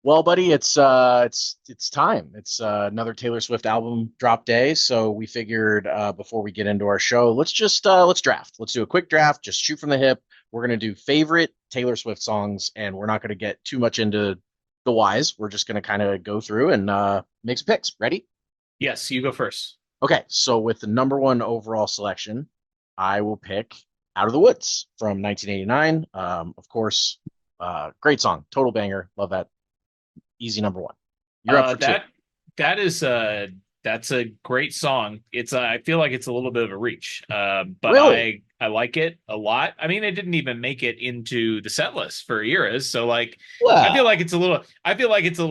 Well, buddy, it's time. It's another Taylor Swift album drop day, so we figured before we get into our show, let's draft. Let's do a quick draft, just shoot from the hip. We're gonna do favorite Taylor Swift songs, and we're not gonna get too much into the whys. We're just gonna kind of go through and make some picks. Ready? Yes, you go first. Okay, so with the number one overall selection, I will pick Out of the Woods from 1989. Of course, great song, total banger. Love that. Easy number one. You're up Uh, for two. that that is that's a great song. I feel like it's a little bit of a reach, but Really? I like it a lot. I mean, it didn't even make it into the set list for eras, so like Well, I feel like it's a little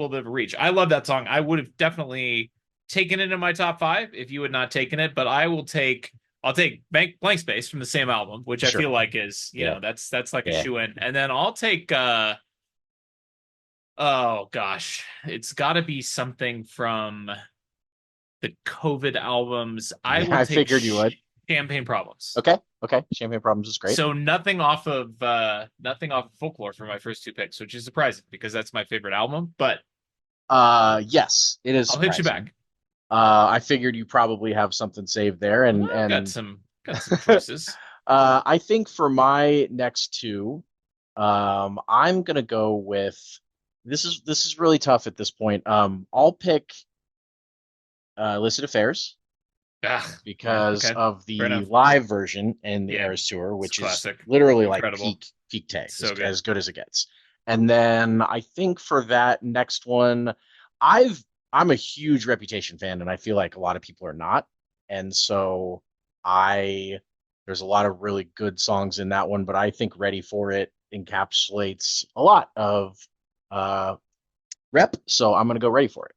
bit of a reach. I love that song. I would have definitely taken it in my top five if you had not taken it, but I'll take Blank Space from the same album, which I sure. feel like is, Yeah. that's like a Yeah. shoe in. And then I'll take oh gosh, it's got to be something from the COVID albums. I Yeah, will I take figured you would. Champagne Problems. Okay. Okay. Champagne Problems is great. So nothing off of Folklore for my first two picks, which is surprising because that's my favorite album. But Yes, it is I'll hit you surprising. back. I figured you probably have something saved there, and Well, and got some choices. I think for my next two, I'm gonna go with this is really tough at this point. I'll pick Illicit Affairs Ah, yeah, because okay, of fair the enough. live version and the Yeah, Eras tour, it's which is classic, literally like incredible, peak tag, so good. as good as it gets. And then I think for that next one, I've I'm a huge Reputation fan, and I feel like a lot of people are not. And so I there's a lot of really good songs in that one, but I think Ready for It encapsulates a lot of uh rep, so I'm gonna go Ready for It.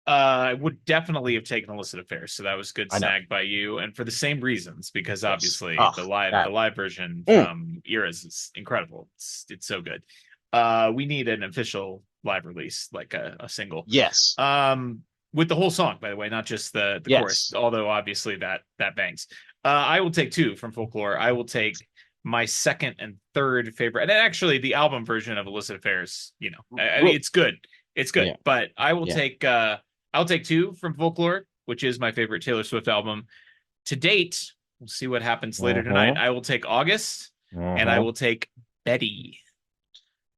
I would definitely have taken illicit affairs, so that was good I know. snag by you, and for the same reasons, because Yes. obviously Oh, the that. live version Mm, from Eras is incredible. It's so good. We need an official live release, like a single, yes. um, with the whole song, by the way, not just the chorus. Yes. Although obviously that bangs. I will take two from Folklore. I will take my second and third favorite, and actually the album version of Illicit Affairs. I mean, Ru- it's good. It's good, Yeah. but Yeah. I'll take two from Folklore, which is my favorite Taylor Swift album to date. We'll see what happens later tonight. Uh-huh. I will take August, and I Uh-huh. will take Betty.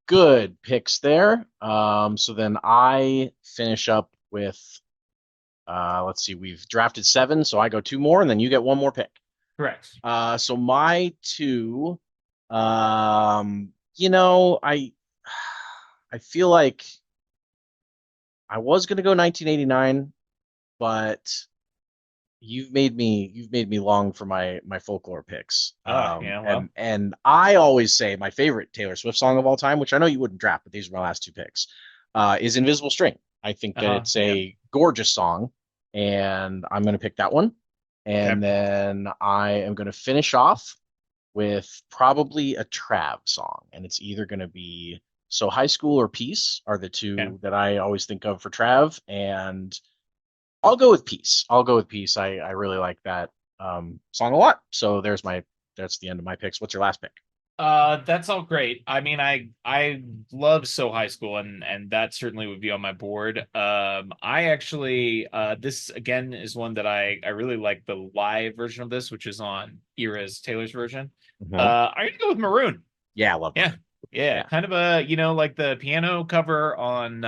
Good picks there. So then I finish up with let's see, we've drafted seven, so I go two more, and then you get one more pick. Correct. So my two, I feel like I was gonna go 1989, but you've made me long for my folklore picks. Yeah. And Well. and I always say my favorite Taylor Swift song of all time, which I know you wouldn't draft, but these are my last two picks, is Invisible String. I think that it's Yeah. a gorgeous song, and I'm gonna pick that one. Okay. And then I am gonna finish off with probably a Trav song, and it's either gonna be So High School or Peace are the Okay. two that I always think of for Trav, and I'll go with Peace. I'll go with Peace. I really like that song a lot. So that's the end of my picks. What's your last pick? That's all great. I mean, I love So High School, and that certainly would be on my board. I actually this again is one that I really like the live version of this, which is on Era's Taylor's version. Hmm. I'm gonna go with Maroon. Yeah, I love Yeah, Maroon. yeah, Yeah. kind of a like the piano cover on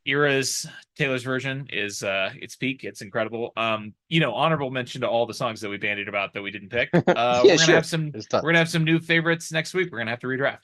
Era's Taylor's version is its peak. It's incredible. Honorable mention to all the songs that we bandied about that we didn't pick. Yeah, sure. It's We're gonna tons. have some new favorites next week. We're gonna have to redraft.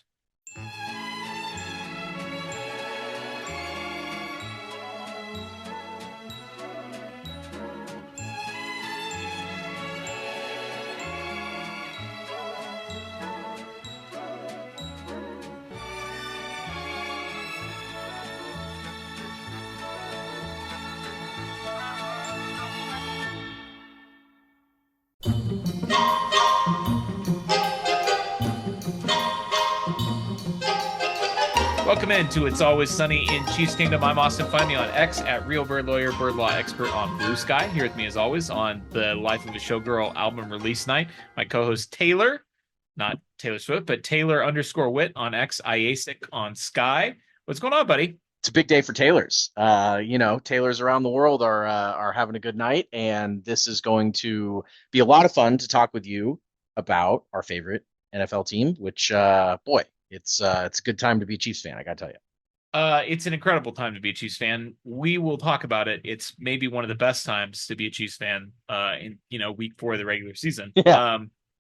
Welcome into It's Always Sunny in Chiefs Kingdom. I'm Austin. Find me on X at Real Bird Lawyer, Bird Law Expert on Blue Sky. Here with me, as always, on the Life of a Showgirl album release night. My co-host Taylor, not Taylor Swift, but Taylor _Wit on X, IASIC on Sky. What's going on, buddy? It's a big day for tailors. Tailors around the world are having a good night, and this is going to be a lot of fun to talk with you about our favorite NFL team. Which, boy, it's a good time to be a Chiefs fan. I gotta tell you. It's an incredible time to be a Chiefs fan. We will talk about it. It's maybe one of the best times to be a Chiefs fan in week 4 of the regular season. Yeah,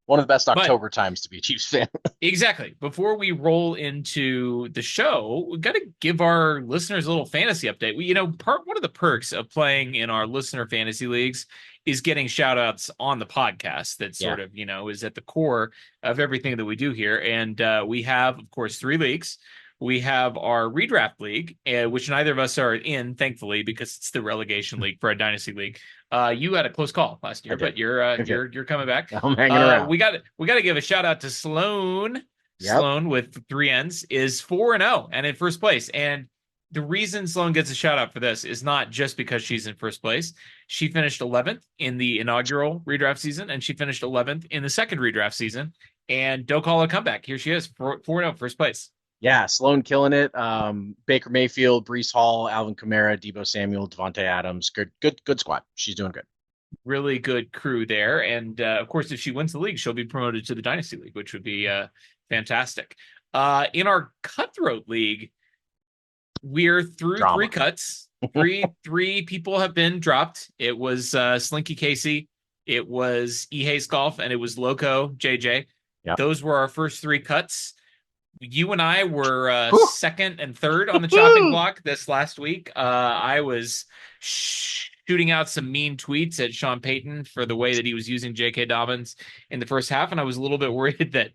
one of the best But October times to be a Chiefs fan. exactly. Before we roll into the show, we got to give our listeners a little fantasy update. One of the perks of playing in our listener fantasy leagues is getting shout outs on the podcast that Yeah, sort of, is at the core of everything that we do here. And we have, of course, 3 leagues. We have our redraft league, which neither of us are in, thankfully, because it's the relegation league for a dynasty league. You had a close call last I year, did. but you're I did. you're coming back. I'm hanging around. We got to give a shout out to Sloan. Yep. Sloan with 3 N's is 4-0 and in first place. And the reason Sloan gets a shout out for this is not just because she's in first place. She finished 11th in the inaugural redraft season, and she finished 11th in the second redraft season. And don't call it a comeback. Here she is, 4-0, first place. Yeah, Sloan killing it. Baker Mayfield, Brees Hall, Alvin Kamara, Debo Samuel, Devontae Adams. Good squad. She's doing good. Really good crew there. And of course, if she wins the league, she'll be promoted to the Dynasty League, which would be fantastic. In our Cutthroat League, we're through Drama. 3 cuts. Three people have been dropped. It was Slinky Casey, it was Hayes Golf, and it was Loco JJ. Yeah. Those were our first 3 cuts. You and I were Whew. second and third on the chopping block this last week. I was shooting out some mean tweets at Sean Payton for the way that he was using J.K. Dobbins in the first half, and I was a little bit worried that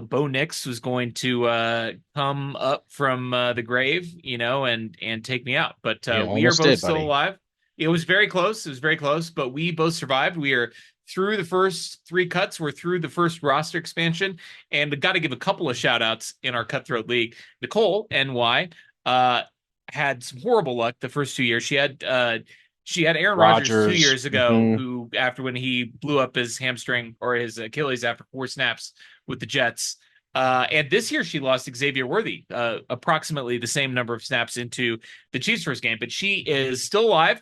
Bo Nix was going to come up from the grave, and take me out. But we are both still alive. It was very close. It was very close, but we both survived. We are through the first 3 cuts. We're through the first roster expansion, and we got to give a couple of shout outs in our Cutthroat League. Nicole, NY, had some horrible luck the first 2 years. She had Aaron Rodgers 2 years ago, who, after when he blew up his hamstring or his Achilles after 4 snaps with the Jets. And this year she lost Xavier Worthy, approximately the same number of snaps into the Chiefs' first game, but she is still alive.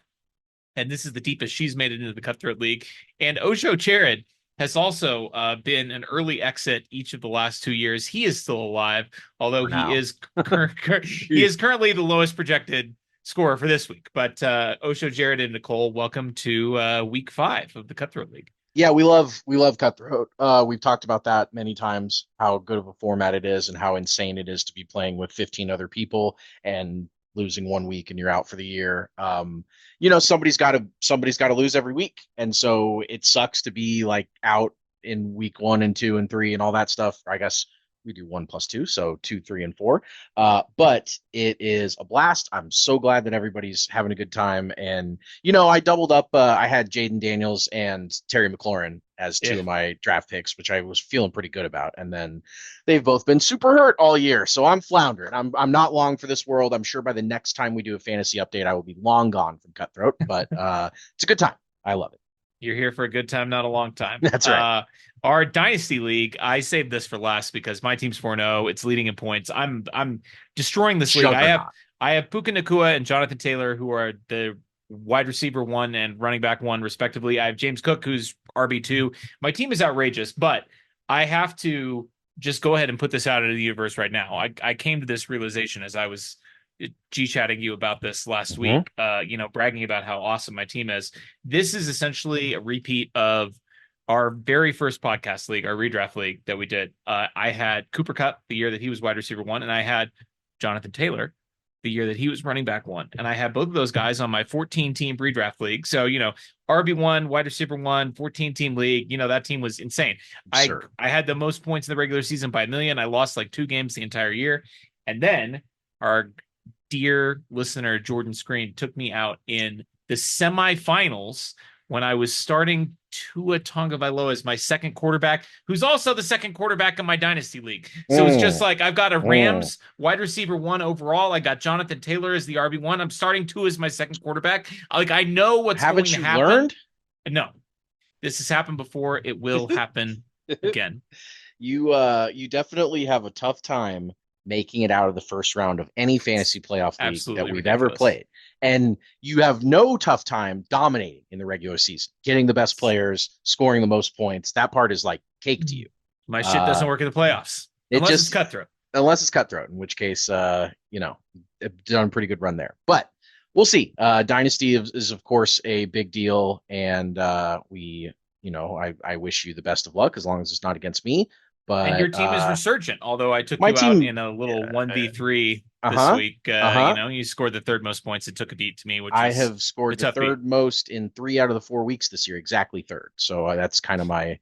And this is the deepest she's made it into the Cutthroat League. And Osho Charid has also been an early exit each of the last 2 years. He is still alive, although he is currently the lowest projected scorer for this week. But Osho, Jared, and Nicole, welcome to week 5 of the Cutthroat League. Yeah, we love Cutthroat. We've talked about that many times, how good of a format it is and how insane it is to be playing with 15 other people and losing 1 week and you're out for the year. Somebody's got to lose every week, and so it sucks to be like out in week 1 and 2 and 3 and all that stuff. I guess we do 1 plus 2, so 2, 3, and 4. But it is a blast. I'm so glad that everybody's having a good time. And I doubled up. I had Jaden Daniels and Terry McLaurin as 2 of my draft picks, which I was feeling pretty good about. And then they've both been super hurt all year, so I'm floundering. I'm not long for this world. I'm sure by the next time we do a fantasy update, I will be long gone from Cutthroat. But it's a good time. I love it. You're here for a good time, not a long time. That's right. Our Dynasty League, I saved this for last because my team's 4-0. It's leading in points. I'm destroying this league. I have Puka Nacua and Jonathan Taylor, who are the wide receiver 1 and running back 1, respectively. I have James Cook, who's RB2. My team is outrageous, but I have to just go ahead and put this out into the universe right now. I came to this realization as I was G-chatting you about this last week, bragging about how awesome my team is. This is essentially a repeat of our very first podcast league, our redraft league that we did. I had Cooper Kupp the year that he was wide receiver 1, and I had Jonathan Taylor the year that he was running back 1. And I had both of those guys on my 14-team redraft league. So, RB1, wide receiver 1, 14-team league, that team was insane. I had the most points in the regular season by 1 million. I lost like 2 games the entire year. And then our dear listener, Jordan Screen, took me out in the semifinals when I was starting Tua Tagovailoa as my second quarterback, who's also the second quarterback in my Dynasty League. So it's just like I've got a Rams wide receiver 1 overall. I got Jonathan Taylor as the RB1. I'm starting Tua as my second quarterback. Like, I know what's going to happen. Learned? No, this has happened before. It will happen again. You definitely have a tough time making it out of the first round of any It's fantasy playoff league that absolutely we've ever ridiculous. played. And you have no tough time dominating in the regular season, getting the best players, scoring the most points. That part is like cake to you. My shit doesn't Uh, work in the playoffs it unless it's just, cutthroat. unless it's cutthroat, in which case, done a pretty good run there. But we'll see. Dynasty is of course a big deal, and I wish you the best of luck as long as it's not against me. And your But team is resurgent, although I took my you out team, in a little 1v3 uh this huh, week. uh huh. You scored the third most points and took a beat to me, which I is have a scored the tough beat. third most in 3 out of the 4 weeks this year, exactly third. So that's kind of my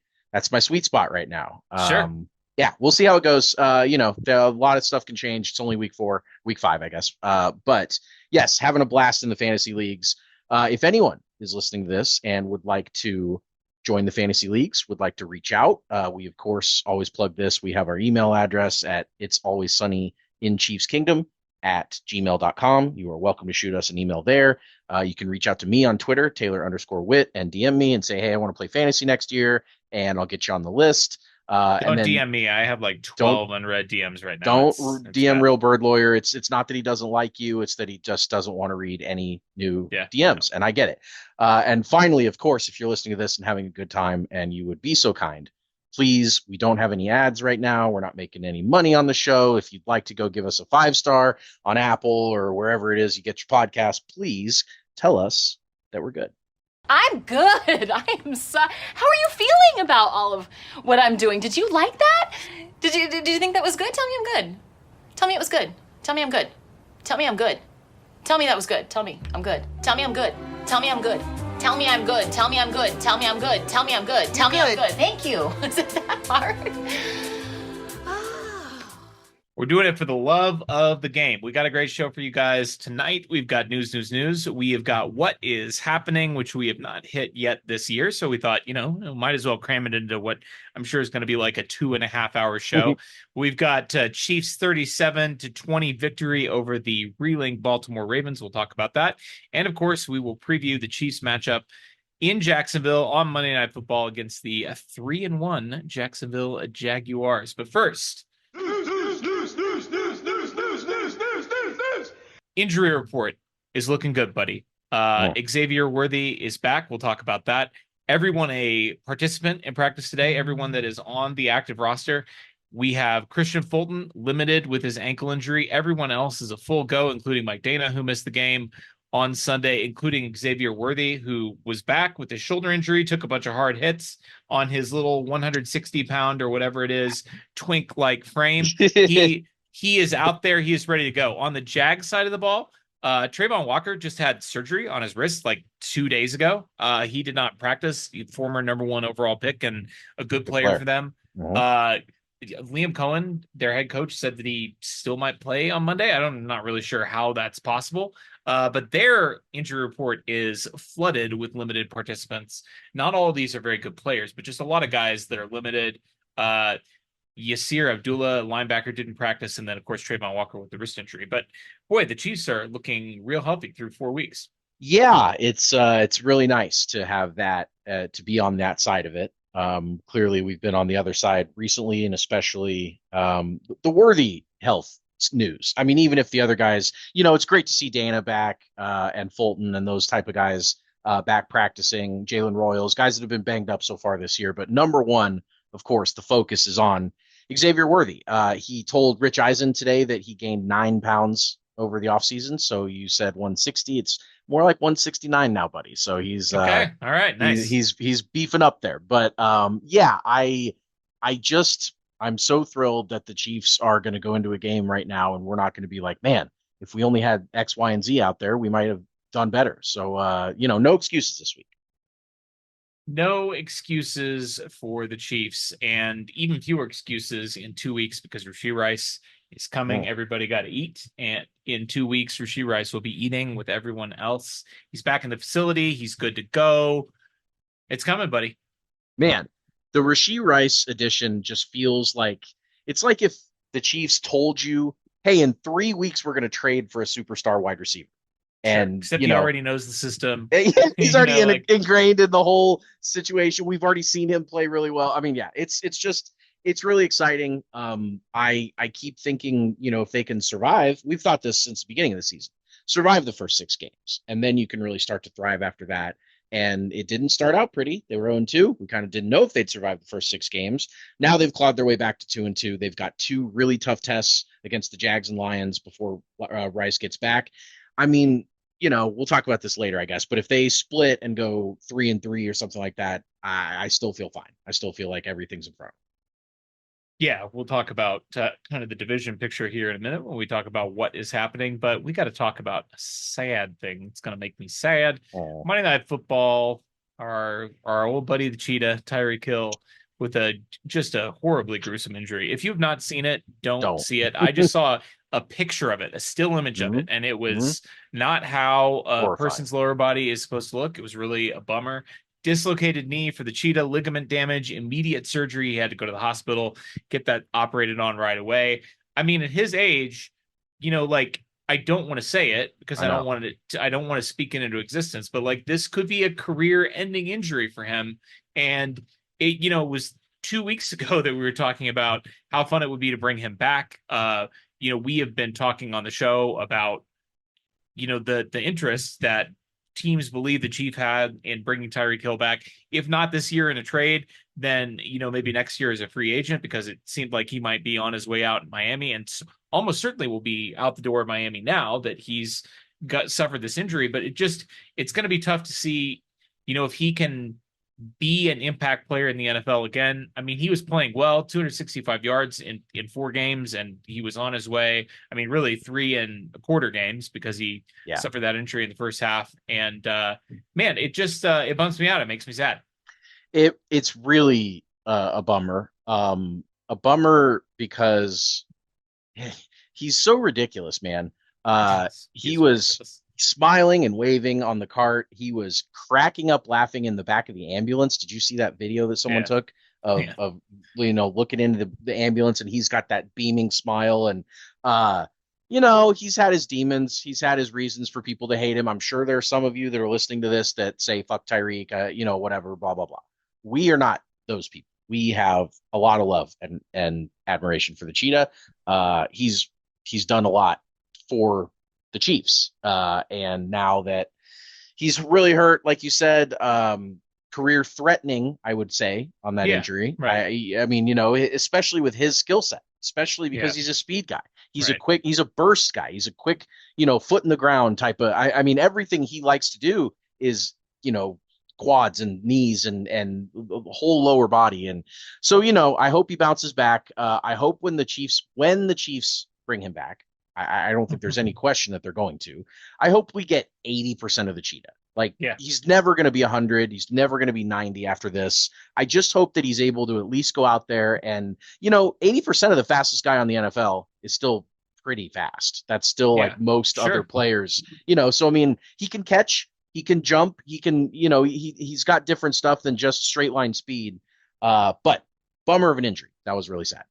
sweet spot right now. Sure. Yeah, we'll see how it goes. A lot of stuff can change. It's only week 5, I guess. But yes, having a blast in the fantasy leagues. If anyone is listening to this and would like to join the fantasy leagues, would like to reach out, we of course always plug this. We have our email address at it's always sunny in Chiefs Kingdom at gmail.com. You are welcome to shoot us an email there. You can reach out to me on Twitter, Taylor_Witt, and DM me and say, hey, I want to play fantasy next year, and I'll get you on the list. And Don't then DM me. I have like don't 12 unread DMs right now. don't It's DM bad. Real Bird Lawyer. It's not that he doesn't like you. It's that he just doesn't want to read any new Yeah, I know. DMs, and I get it. And finally, of course, if you're listening to this and having a good time, and you would be so kind, please. We don't have any ads right now. We're not making any money on the show. If you'd like to go give us a 5 star on Apple or wherever it is you get your podcast, please tell us that we're good. I'm good. I am so. How are you feeling about all of what I'm doing? Did you like that? Did you think that was good? Tell me I'm good. Tell me it was good. Tell me I'm good. Tell me I'm good. Tell me that was good. Tell me I'm good. Tell me I'm good. Tell me I'm good. Tell me I'm good. Tell me I'm good. Tell me I'm good. Tell me I'm good. Tell me I'm good. Thank you. Is it that hard? We're doing it for the love of the game. We got a great show for you guys tonight. We've got news. We have got what is happening, which we have not hit yet this year. So we thought, might as well cram it into what I'm sure is going to be like a 2.5 hour show. We've got Chiefs 37-20 victory over the reeling Baltimore Ravens. We'll talk about that. And of course, we will preview the Chiefs matchup in Jacksonville on Monday Night Football against the 3-1 Jacksonville Jaguars. But first, injury report is looking good, buddy. Xavier Worthy is back. We'll talk about that. Everyone a participant in practice today, everyone that is on the active roster. We have Christian Fulton limited with his ankle injury. Everyone else is a full go, including Mike Dana, who missed the game on Sunday, including Xavier Worthy, who was back with his shoulder injury, took a bunch of hard hits on his little 160-pound or whatever it is, twink-like frame. He is out there. He is ready to go. On the Jag side of the ball, Trayvon Walker just had surgery on his wrist like 2 days ago. He did not practice. Former #1 overall pick and a good player for them. Liam Cohen, their head coach, said that he still might play on Monday. I'm not really sure how that's possible. But their injury report is flooded with limited participants. Not all of these are very good players, but just a lot of guys that are limited. Yasir Abdullah, linebacker, didn't practice, and then of course Trayvon Walker with the wrist injury. But boy, the Chiefs are looking real healthy through 4 weeks. Yeah, it's really nice to have that to be on that side of it. Clearly, we've been on the other side recently, and especially the Worthy health news. I mean, even if the other guys, it's great to see Dana back and Fulton and those type of guys back practicing. Jalen Royals, guys that have been banged up so far this year. But number one, of course, the focus is on Xavier Worthy. He told Rich Eisen today that he gained 9 pounds over the offseason. So you said 160. It's more like 169 now, buddy. So he's okay. All right, nice. He's beefing up there. But yeah, I'm so thrilled that the Chiefs are going to go into a game right now, and we're not going to be like, man, if we only had X, Y, and Z out there, we might have done better. So no excuses this week. No excuses for the Chiefs, and even fewer excuses in 2 weeks because Rashee Rice is coming. Everybody got to eat. And in 2 weeks, Rashee Rice will be eating with everyone else. He's back in the facility. He's good to go. It's coming, buddy. Man, the Rashee Rice edition just feels like it's like if the Chiefs told you, hey, in 3 weeks, we're going to trade for a superstar wide receiver. And except he already knows the system. He's already ingrained in the whole situation. We've already seen him play really well. I mean, yeah, it's just it's really exciting. I keep thinking, if they can survive, we've thought this since the beginning of the season, survive the first 6 games, and then you can really start to thrive after that. And it didn't start out pretty. They were 0-2. We kind of didn't know if they'd survive the first 6 games. Now they've clawed their way back to 2-2. They've got 2 really tough tests against the Jags and Lions before Rice gets back. I mean, we'll talk about this later, I guess. But if they split and go 3-3 or something like that, I still feel fine. I still feel like everything's in front. Yeah, we'll talk about kind of the division picture here in a minute when we talk about what is happening, but we got to talk about a sad thing. It's going to make me sad. Oh. Monday Night Football, our old buddy the Cheetah, Tyreek Hill, with just a horribly gruesome injury. If you've not seen it, don't see it. I just saw a picture of it, a still image of it, and it was not how a person's lower body is supposed to look. It was really a bummer. Dislocated knee for the Cheetah, ligament damage, immediate surgery. He had to go to the hospital, get that operated on right away. I mean, at his age, like, I don't want to say it because I don't want to speak it into existence, but like, this could be a career-ending injury for him. And it, was 2 weeks ago that we were talking about how fun it would be to bring him back. We have been talking on the show about, the interest that teams believe the Chief had in bringing Tyreek Hill back. If not this year in a trade, then, maybe next year as a free agent, because it seemed like he might be on his way out in Miami and almost certainly will be out the door of Miami now that he's suffered this injury. But it's going to be tough to see, if he can be an impact player in the NFL again. I mean, he was playing well, 265 yards in 4 games, and he was on his way. I mean, really 3 1/4 games because he suffered that injury in the first half. And man, it just it bums me out. It makes me sad. It's really a bummer. A bummer because he's so ridiculous, man. He was ridiculous. Smiling and waving on the cart. He was cracking up laughing in the back of the ambulance. Did you see that video that someone took of looking into the ambulance, and he's got that beaming smile, and he's had his demons. He's had his reasons for people to hate him. I'm sure there are some of you that are listening to this that say fuck Tyreek, whatever, blah blah blah. We are not those people. We have a lot of love and admiration for the Cheetah. He's done a lot for the Chiefs. And now that he's really hurt, like you said, career threatening, I would say, on that injury. Right. I mean, especially with his skill set, especially because he's a speed guy. He's he's a burst guy. He's a quick, foot in the ground type of, I mean, everything he likes to do is, quads and knees and the whole lower body. And so, I hope he bounces back. I hope when the Chiefs bring him back, I don't think there's any question that they're going to. I hope we get 80% of the Cheetah. Like, he's never going to be 100. He's never going to be 90 after this. I just hope that he's able to at least go out there and, 80% of the fastest guy on the NFL is still pretty fast. That's still like most other players, so, I mean, he can catch, he can jump, he can, he's got different stuff than just straight line speed. But bummer of an injury. That was really sad.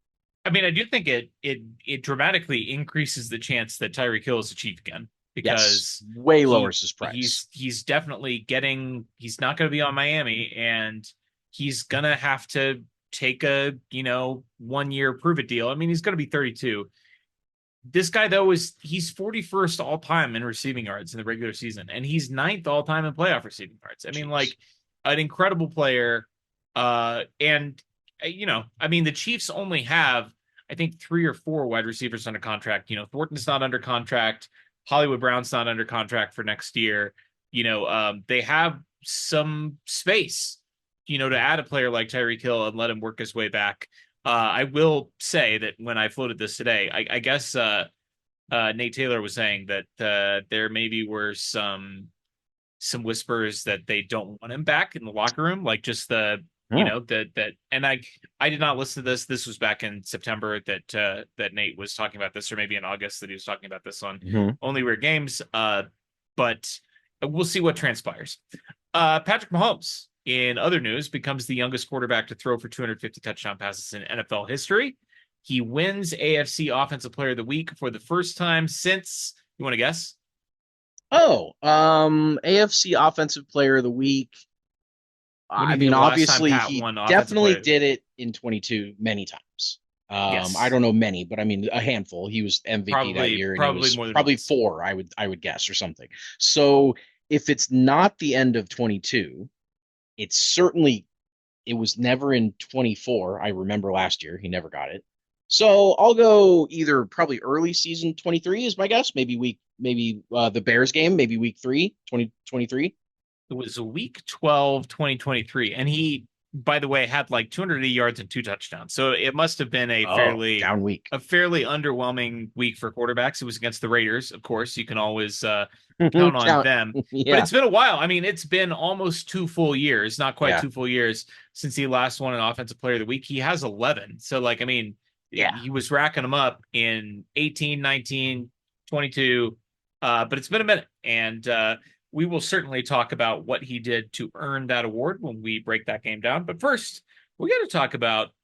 I mean, I do think it dramatically increases the chance that Tyreek Hill is a Chief again, because way lowers his price. He's definitely he's not going to be on Miami, and he's going to have to take a 1-year prove it deal. I mean, he's going to be 32. This guy though he's 41st all time in receiving yards in the regular season, and he's 9th all time in playoff receiving yards. I mean, like, an incredible player, and. I mean, the Chiefs only have, I think, 3 or 4 wide receivers under contract. Thornton's not under contract. Hollywood Brown's not under contract for next year. They have some space, to add a player like Tyreek Hill and let him work his way back. I will say that when I floated this today, I guess Nate Taylor was saying that there maybe were some whispers that they don't want him back in the locker room, like just the and I did not listen to this. This was back in September that Nate was talking about this, or maybe in August that he was talking about this on Only Weird Games. But we'll see what transpires. Patrick Mahomes, in other news, becomes the youngest quarterback to throw for 250 touchdown passes in NFL history. He wins AFC Offensive Player of the Week for the first time since, you want to guess? AFC Offensive Player of the Week. When do I you think mean, the last time obviously, Pat he won offensive definitely player? did it in 22 many times. I Yes, don't know many, but I mean a handful. He was MVP that year, and it probably was more than probably once. four, I would guess, or something. So if it's not the end of 22, it's certainly it was never in 24. I remember last year he never got it. So I'll go either probably early season 23 is my guess. Maybe the Bears game, maybe week 3, 2023. It was week 12, 2023. And he, by the way, had like 280 yards and 2 touchdowns. So it must have been Oh, down week. a fairly underwhelming week for quarterbacks. It was against the Raiders, of course. You can always count on Count. them. But Yeah. it's been a while. I mean, it's been almost 2 full years, not quite Yeah. 2 full years since he last won an offensive player of the week. He has 11. So, like, I mean, Yeah. he was racking them up in 18, 19, 22. But it's been a minute. And we will certainly talk about what he did to earn that award when we break that game down. But first, we got to talk about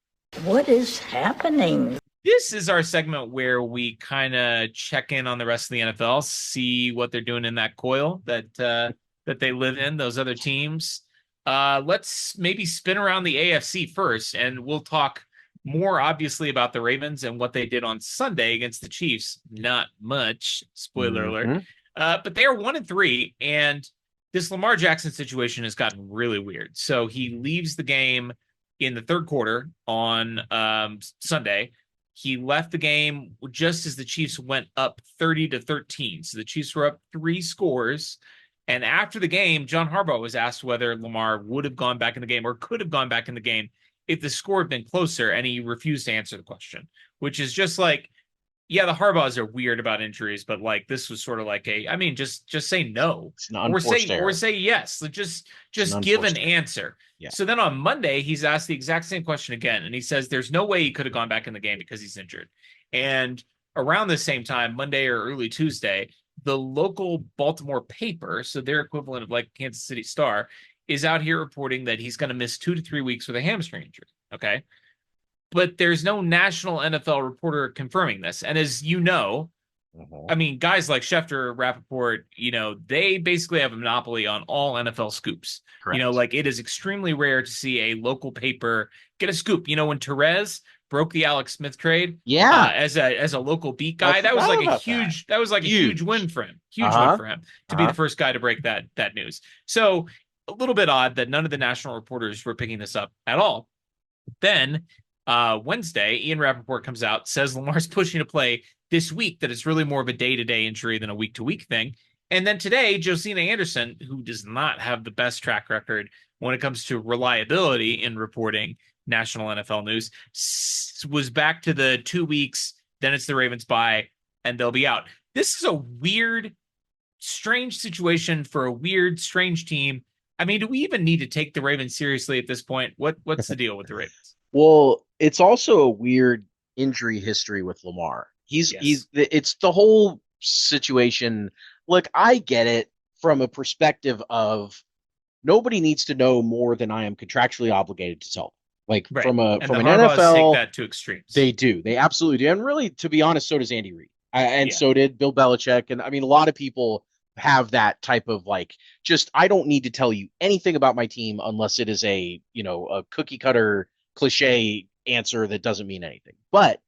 what is happening. This is our segment where we kind of check in on the rest of the NFL, see what they're doing in that coil that they live in, those other teams. Let's maybe spin around the AFC first, and we'll talk more obviously about the Ravens and what they did on Sunday against the Chiefs. Not much, spoiler alert. Mm-hmm. But they are 1-3, and this Lamar Jackson situation has gotten really weird. So he leaves the game in the third quarter on Sunday. He left the game just as the Chiefs went up 30-13. So the Chiefs were up 3 scores. And after the game, John Harbaugh was asked whether Lamar would have gone back in the game or could have gone back in the game if the score had been closer. And he refused to answer the question, which is just like, yeah, the Harbaughs are weird about injuries, but like this was sort of like just say no It's an unforced error. or say yes. Just an give an unforced error. answer. Yeah. So then on Monday, he's asked the exact same question again, and he says there's no way he could have gone back in the game because he's injured. And around the same time, Monday or early Tuesday, the local Baltimore paper, so their equivalent of like Kansas City Star, is out here reporting that he's going to miss 2 to 3 weeks with a hamstring injury. Okay. But there's no national NFL reporter confirming this. And as you know, I mean, guys like Schefter, Rappaport, they basically have a monopoly on all NFL scoops. Correct. Like it is extremely rare to see a local paper get a scoop. When Therese broke the Alex Smith trade, as a local beat guy, that was like a huge win for him. Win for him to be the first guy to break that news. So a little bit odd that none of the national reporters were picking this up at all. Then Wednesday, Ian Rappaport comes out, says Lamar's pushing to play this week, that it's really more of a day-to-day injury than a week-to-week thing. And then today, Josina Anderson, who does not have the best track record when it comes to reliability in reporting national NFL news, was back to the 2 weeks, then it's the Ravens bye, and they'll be out. This is a weird, strange situation for a weird, strange team. I mean, do we even need to take the Ravens seriously at this point? What's the deal with the Ravens? Well, it's also a weird injury history with Lamar. It's the whole situation. Look, I get it from a perspective of nobody needs to know more than I am contractually obligated to tell. Like right. from an Harbaughs NFL, take that to extremes. They do. They absolutely do. And really, to be honest, so does Andy Reid. So did Bill Belichick. And I mean, a lot of people have that type of like, just, I don't need to tell you anything about my team unless it is a cookie cutter cliche answer that doesn't mean anything. But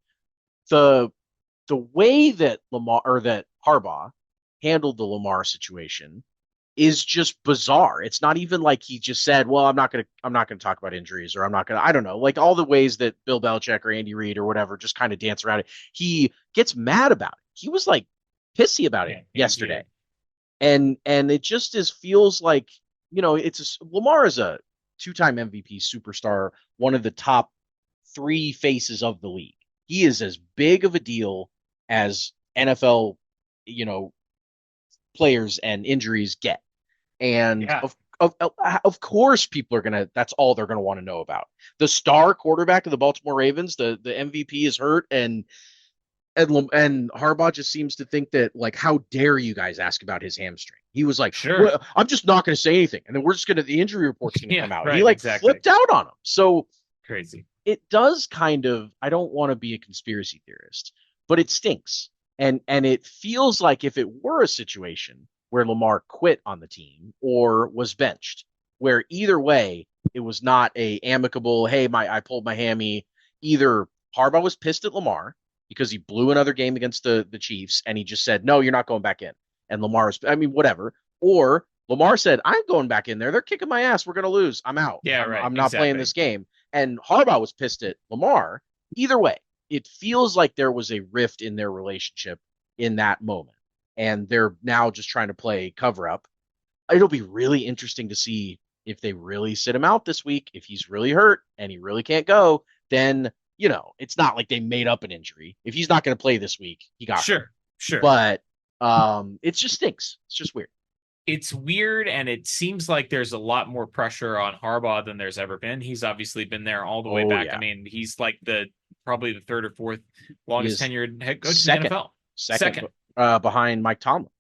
the way that Harbaugh handled the Lamar situation is just bizarre. It's not even like he just said, well, I'm not going to talk about injuries, or I don't know, like all the ways that Bill Belichick or Andy Reid or whatever just kind of dance around it. He gets mad about it. He was like pissy about it yesterday. And it just feels like, Lamar is a 2-time MVP superstar, one of the top 3 faces of the league. He is as big of a deal as NFL, players and injuries get. And of course, people are that's all they're gonna want to know about. The star quarterback of the Baltimore Ravens, the MVP, is hurt, and Harbaugh just seems to think that, like, how dare you guys ask about his hamstring? He was like, sure, well, I'm just not going to say anything, and then the injury report's going to come out. Right, He flipped out on him. So crazy. It does kind of. I don't want to be a conspiracy theorist, but it stinks, and it feels like if it were a situation where Lamar quit on the team or was benched, where either way It was not a amicable, hey, I pulled my hammy. Either Harbaugh was pissed at Lamar because he blew another game against the Chiefs and he just said, no, you're not going back in. And I mean, whatever. Or Lamar said, I'm going back in there. They're kicking my ass. We're going to lose. I'm out. Yeah, right. I'm not playing Exactly. this game. And Harbaugh was pissed at Lamar. Either way, it feels like there was a rift in their relationship in that moment. And they're now just trying to play cover up. It'll be really interesting to see if they really sit him out this week. If he's really hurt and he really can't go, then, it's not like they made up an injury. If he's not going to play this week, he got hurt. Sure. But it just stinks. It's just weird. It's weird, and it seems like there's a lot more pressure on Harbaugh than there's ever been. He's obviously been there all the way back. Yeah. I mean, he's like probably the third or fourth longest tenured head coach second, in the NFL. Second. Behind Mike Tomlin.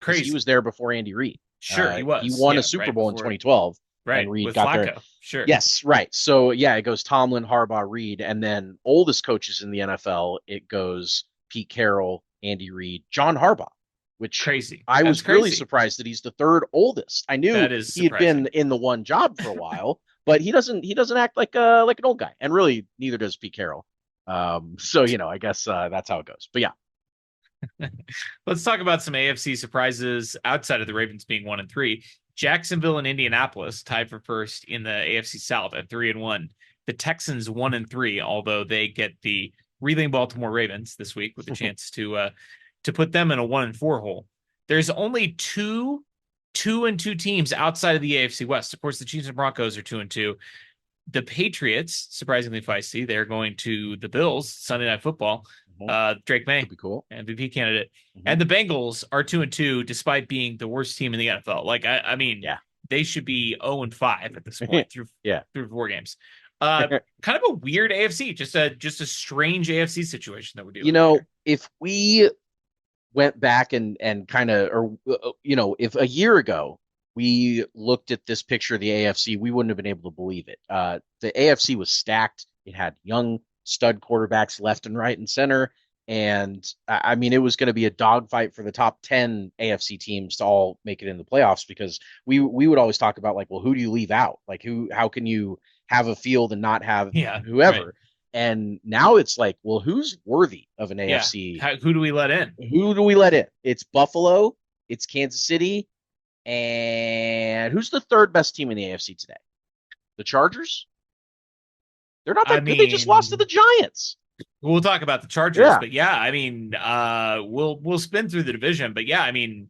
Crazy. He was there before Andy Reid. Sure, he was. He won a Super Bowl in 2012. Right, and Reid with got Flacco. there. Sure. Yes, right. So, yeah, it goes Tomlin, Harbaugh, Reid, and then oldest coaches in the NFL, it goes Pete Carroll, Andy Reid, John Harbaugh, which crazy. I was really surprised that he's the third oldest. I knew he had been in the one job for a while, but he doesn't act like an old guy, and really neither does Pete Carroll. So, I guess that's how it goes. But yeah. Let's talk about some AFC surprises outside of the Ravens being 1-3. Jacksonville and Indianapolis tied for first in the AFC South at 3-1. The Texans 1-3, although they get the reeling Baltimore Ravens this week with a chance to put them in a 1-4 hole. There's only two 2-2 teams outside of the AFC West. Of course, the Chiefs and Broncos are 2-2. The Patriots, surprisingly feisty, they're going to the Bills Sunday Night Football. Drake May, be cool. MVP candidate, and the Bengals are 2-2 despite being the worst team in the NFL. Like, I mean, they should be 0-5 at this point through 4 games. Kind of a weird AFC, just a strange AFC situation that we're dealing with. If we went back and kind of, or if a year ago we looked at this picture of the AFC, we wouldn't have been able to believe it. The AFC was stacked. It had young stud quarterbacks left and right and center. And I mean, it was going to be a dogfight for the top 10 AFC teams to all make it in the playoffs, because we would always talk about, like, well, who do you leave out? Like, how can you have a field and not have whoever? Right. And now it's like, well, who's worthy of an AFC? Who do we let in? Who do we let in? It's Buffalo, it's Kansas City, and who's the third best team in the AFC today? The Chargers? They're not that good. They just lost to the Giants. We'll talk about the Chargers, but I mean, we'll spin through the division, but I mean,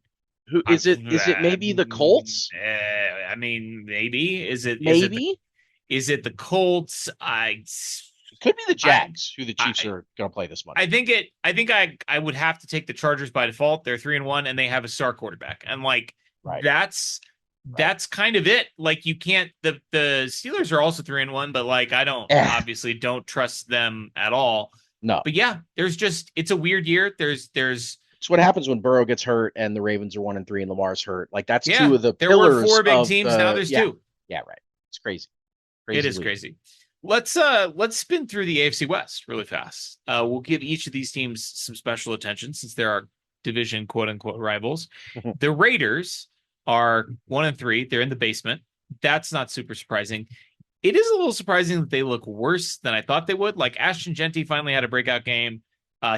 who is it? Is it maybe the Colts? I mean, maybe. Is it the Colts? It could be the Jags, who the Chiefs are going to play this month. I think I would have to take the Chargers by default. They're 3-1 and they have a star quarterback, and like that's kind of it. Like, you can't. The Steelers are also 3-1, but like, I obviously don't trust them at all. No, but it's a weird year. There's. It's what happens when Burrow gets hurt and the Ravens are 1-3 and Lamar's hurt. Like, that's two of the there pillars. There were 4 big teams. Now there's 2. Yeah, right. It's crazy. It is crazy. Let's spin through the AFC West really fast. We'll give each of these teams some special attention since they're our division quote unquote rivals. The Raiders are 1-3. They're in the basement. That's not super surprising. It is a little surprising that they look worse than I thought they would. Like, Ashton Genty finally had a breakout game.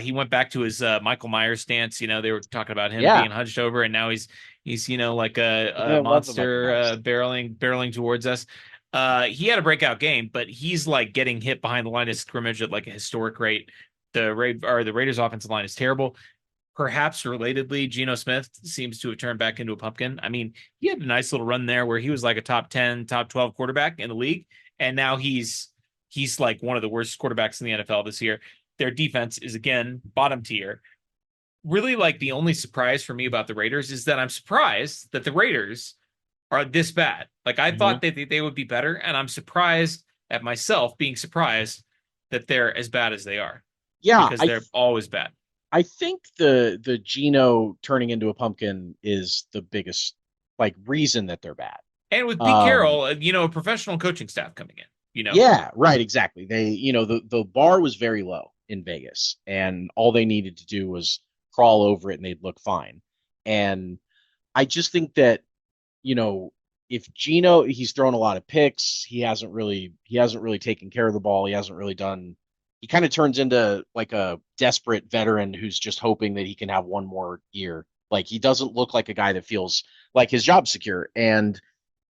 He went back to his Michael Myers stance. They were talking about him being hunched over, and now he's like a monster barreling towards us. He had a breakout game, but he's like getting hit behind the line of scrimmage at like a historic rate. The Raiders offensive line is terrible. Perhaps relatedly, Geno Smith seems to have turned back into a pumpkin. I mean, he had a nice little run there where he was like a top 10, top 12 quarterback in the league. And now he's like one of the worst quarterbacks in the NFL this year. Their defense is, again, bottom tier. Really, like, the only surprise for me about the Raiders is that I'm surprised that the Raiders are this bad. Like, I thought that they would be better, and I'm surprised at myself being surprised that they're as bad as they are. Yeah. Because they're always bad. I think the Geno turning into a pumpkin is the biggest, like, reason that they're bad. And with Pete Carroll, a professional coaching staff coming in, Yeah, right, exactly. They, the bar was very low in Vegas, and all they needed to do was crawl over it and they'd look fine. And I just think that, if Gino, he's thrown a lot of picks. He hasn't really taken care of the ball. He kind of turns into like a desperate veteran who's just hoping that he can have one more year. Like he doesn't look like a guy that feels like his job's secure. And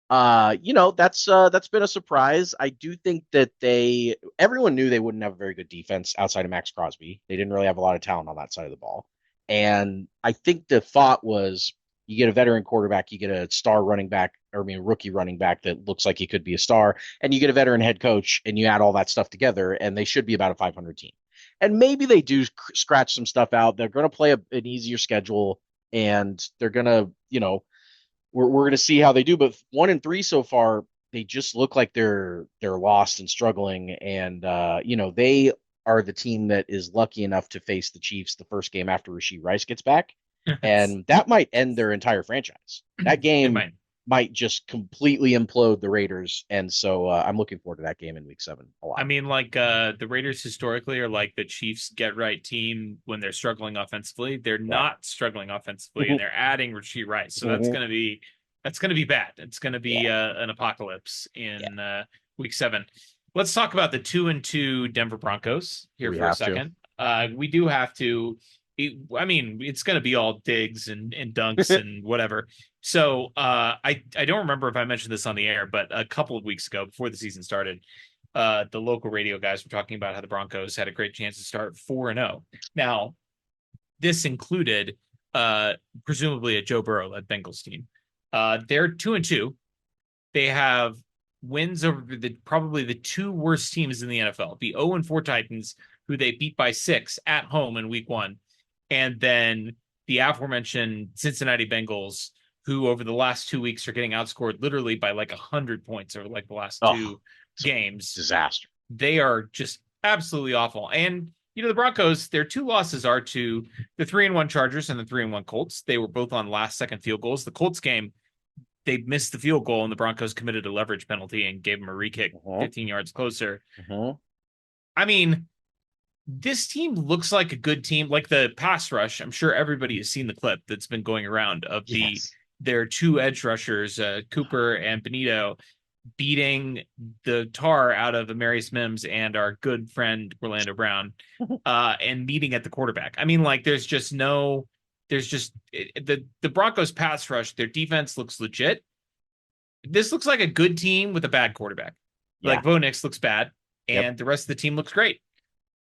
that's been a surprise. I do think that everyone knew they wouldn't have a very good defense outside of Max Crosby. They didn't really have a lot of talent on that side of the ball. And I think the thought was you get a veteran quarterback, you get a star running back, or I mean, rookie running back that looks like he could be a star, and you get a veteran head coach, and you add all that stuff together, and they should be about a 500 team. And maybe they do scratch some stuff out. They're going to play an easier schedule, and they're going to, we're going to see how they do. But 1-3 so far, they just look like they're lost and struggling. And they are the team that is lucky enough to face the Chiefs the first game after Rashee Rice gets back, and that might end their entire franchise. That game might just completely implode the Raiders, and so I'm looking forward to that game in Week 7 a lot. I mean, like the Raiders historically are like the Chiefs get right team when they're struggling offensively. They're not struggling offensively, and they're adding Rashee Rice, so that's gonna be bad. It's gonna be an apocalypse in Week 7. Let's talk about the 2-2 Denver Broncos here for a second. We do have to. It's going to be all digs and dunks and whatever. So I don't remember if I mentioned this on the air, but a couple of weeks ago, before the season started, the local radio guys were talking about how the Broncos had a great chance to start 4-0. Now, this included presumably a Joe Burrow-led Bengals team. They're 2-2. They have wins over probably the two worst teams in the NFL, the 0-4 Titans, who they beat by 6 at home in Week 1. And then the aforementioned Cincinnati Bengals, who over the last 2 weeks are getting outscored literally by like 100 points over like the last two games. Disaster. They are just absolutely awful. And, the Broncos, their two losses are to the 3-1 Chargers and the 3-1 Colts. They were both on last-second field goals. The Colts game, they missed the field goal, and the Broncos committed a leverage penalty and gave them a re-kick 15 yards closer. I mean, this team looks like a good team. Like the pass rush, I'm sure everybody has seen the clip that's been going around of their two edge rushers, Cooper and Benito, beating the tar out of Amarius Mims and our good friend Orlando Brown, and meeting at the quarterback. I mean, like the Broncos pass rush, their defense looks legit. This looks like a good team with a bad quarterback. Like Bo Nix looks bad, and the rest of the team looks great.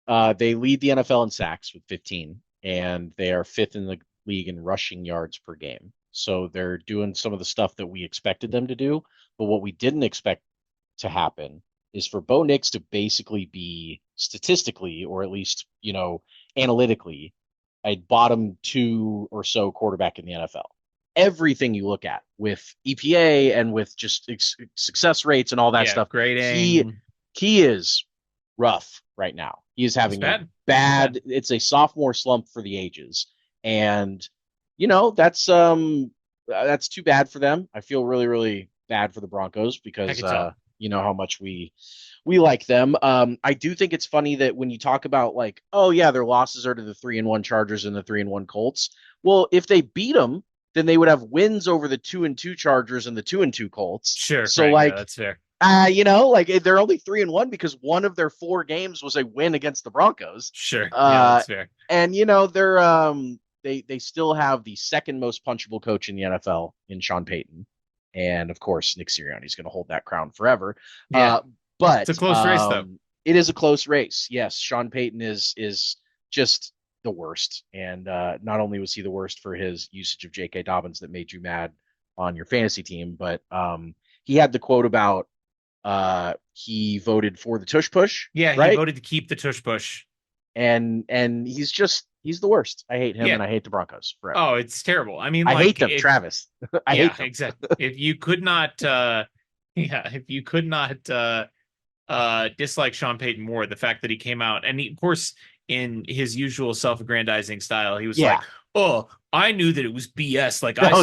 They lead the NFL in sacks with 15, and they are 5th in the league in rushing yards per game. So they're doing some of the stuff that we expected them to do. But what we didn't expect to happen is for Bo Nix to basically be statistically, or at least, analytically, a bottom 2 or so quarterback in the NFL. Everything you look at with EPA and with just success rates and all that stuff, grading, he is rough right now. He is having a bad. It's a sophomore slump for the ages, and that's too bad for them. I feel really, really bad for the Broncos because how much we like them. I do think it's funny that when you talk about like, oh yeah, their losses are to the 3-1 Chargers and the 3-1 Colts. Well, if they beat them, then they would have wins over the 2-2 Chargers and the 2-2 Colts. Sure. So like, that's fair. They're only 3-1 because one of their 4 games was a win against the Broncos. Sure. That's fair. And they're they still have the second most punchable coach in the NFL in Sean Payton. And of course, Nick Sirianni is going to hold that crown forever. Yeah. But it's a close race, though. It is a close race. Yes, Sean Payton is just the worst. And not only was he the worst for his usage of J.K. Dobbins that made you mad on your fantasy team, but he had the quote about he voted for the tush push. Yeah, right? He voted to keep the tush push. And he's the worst. I hate him, and I hate the Broncos forever. Oh, it's terrible. I mean, I hate them, Travis. I hate them. Exactly. If you could not, dislike Sean Payton more, the fact that he came out and he, of course, in his usual self-aggrandizing style, he was like, "Oh, I knew that it was BS. Like I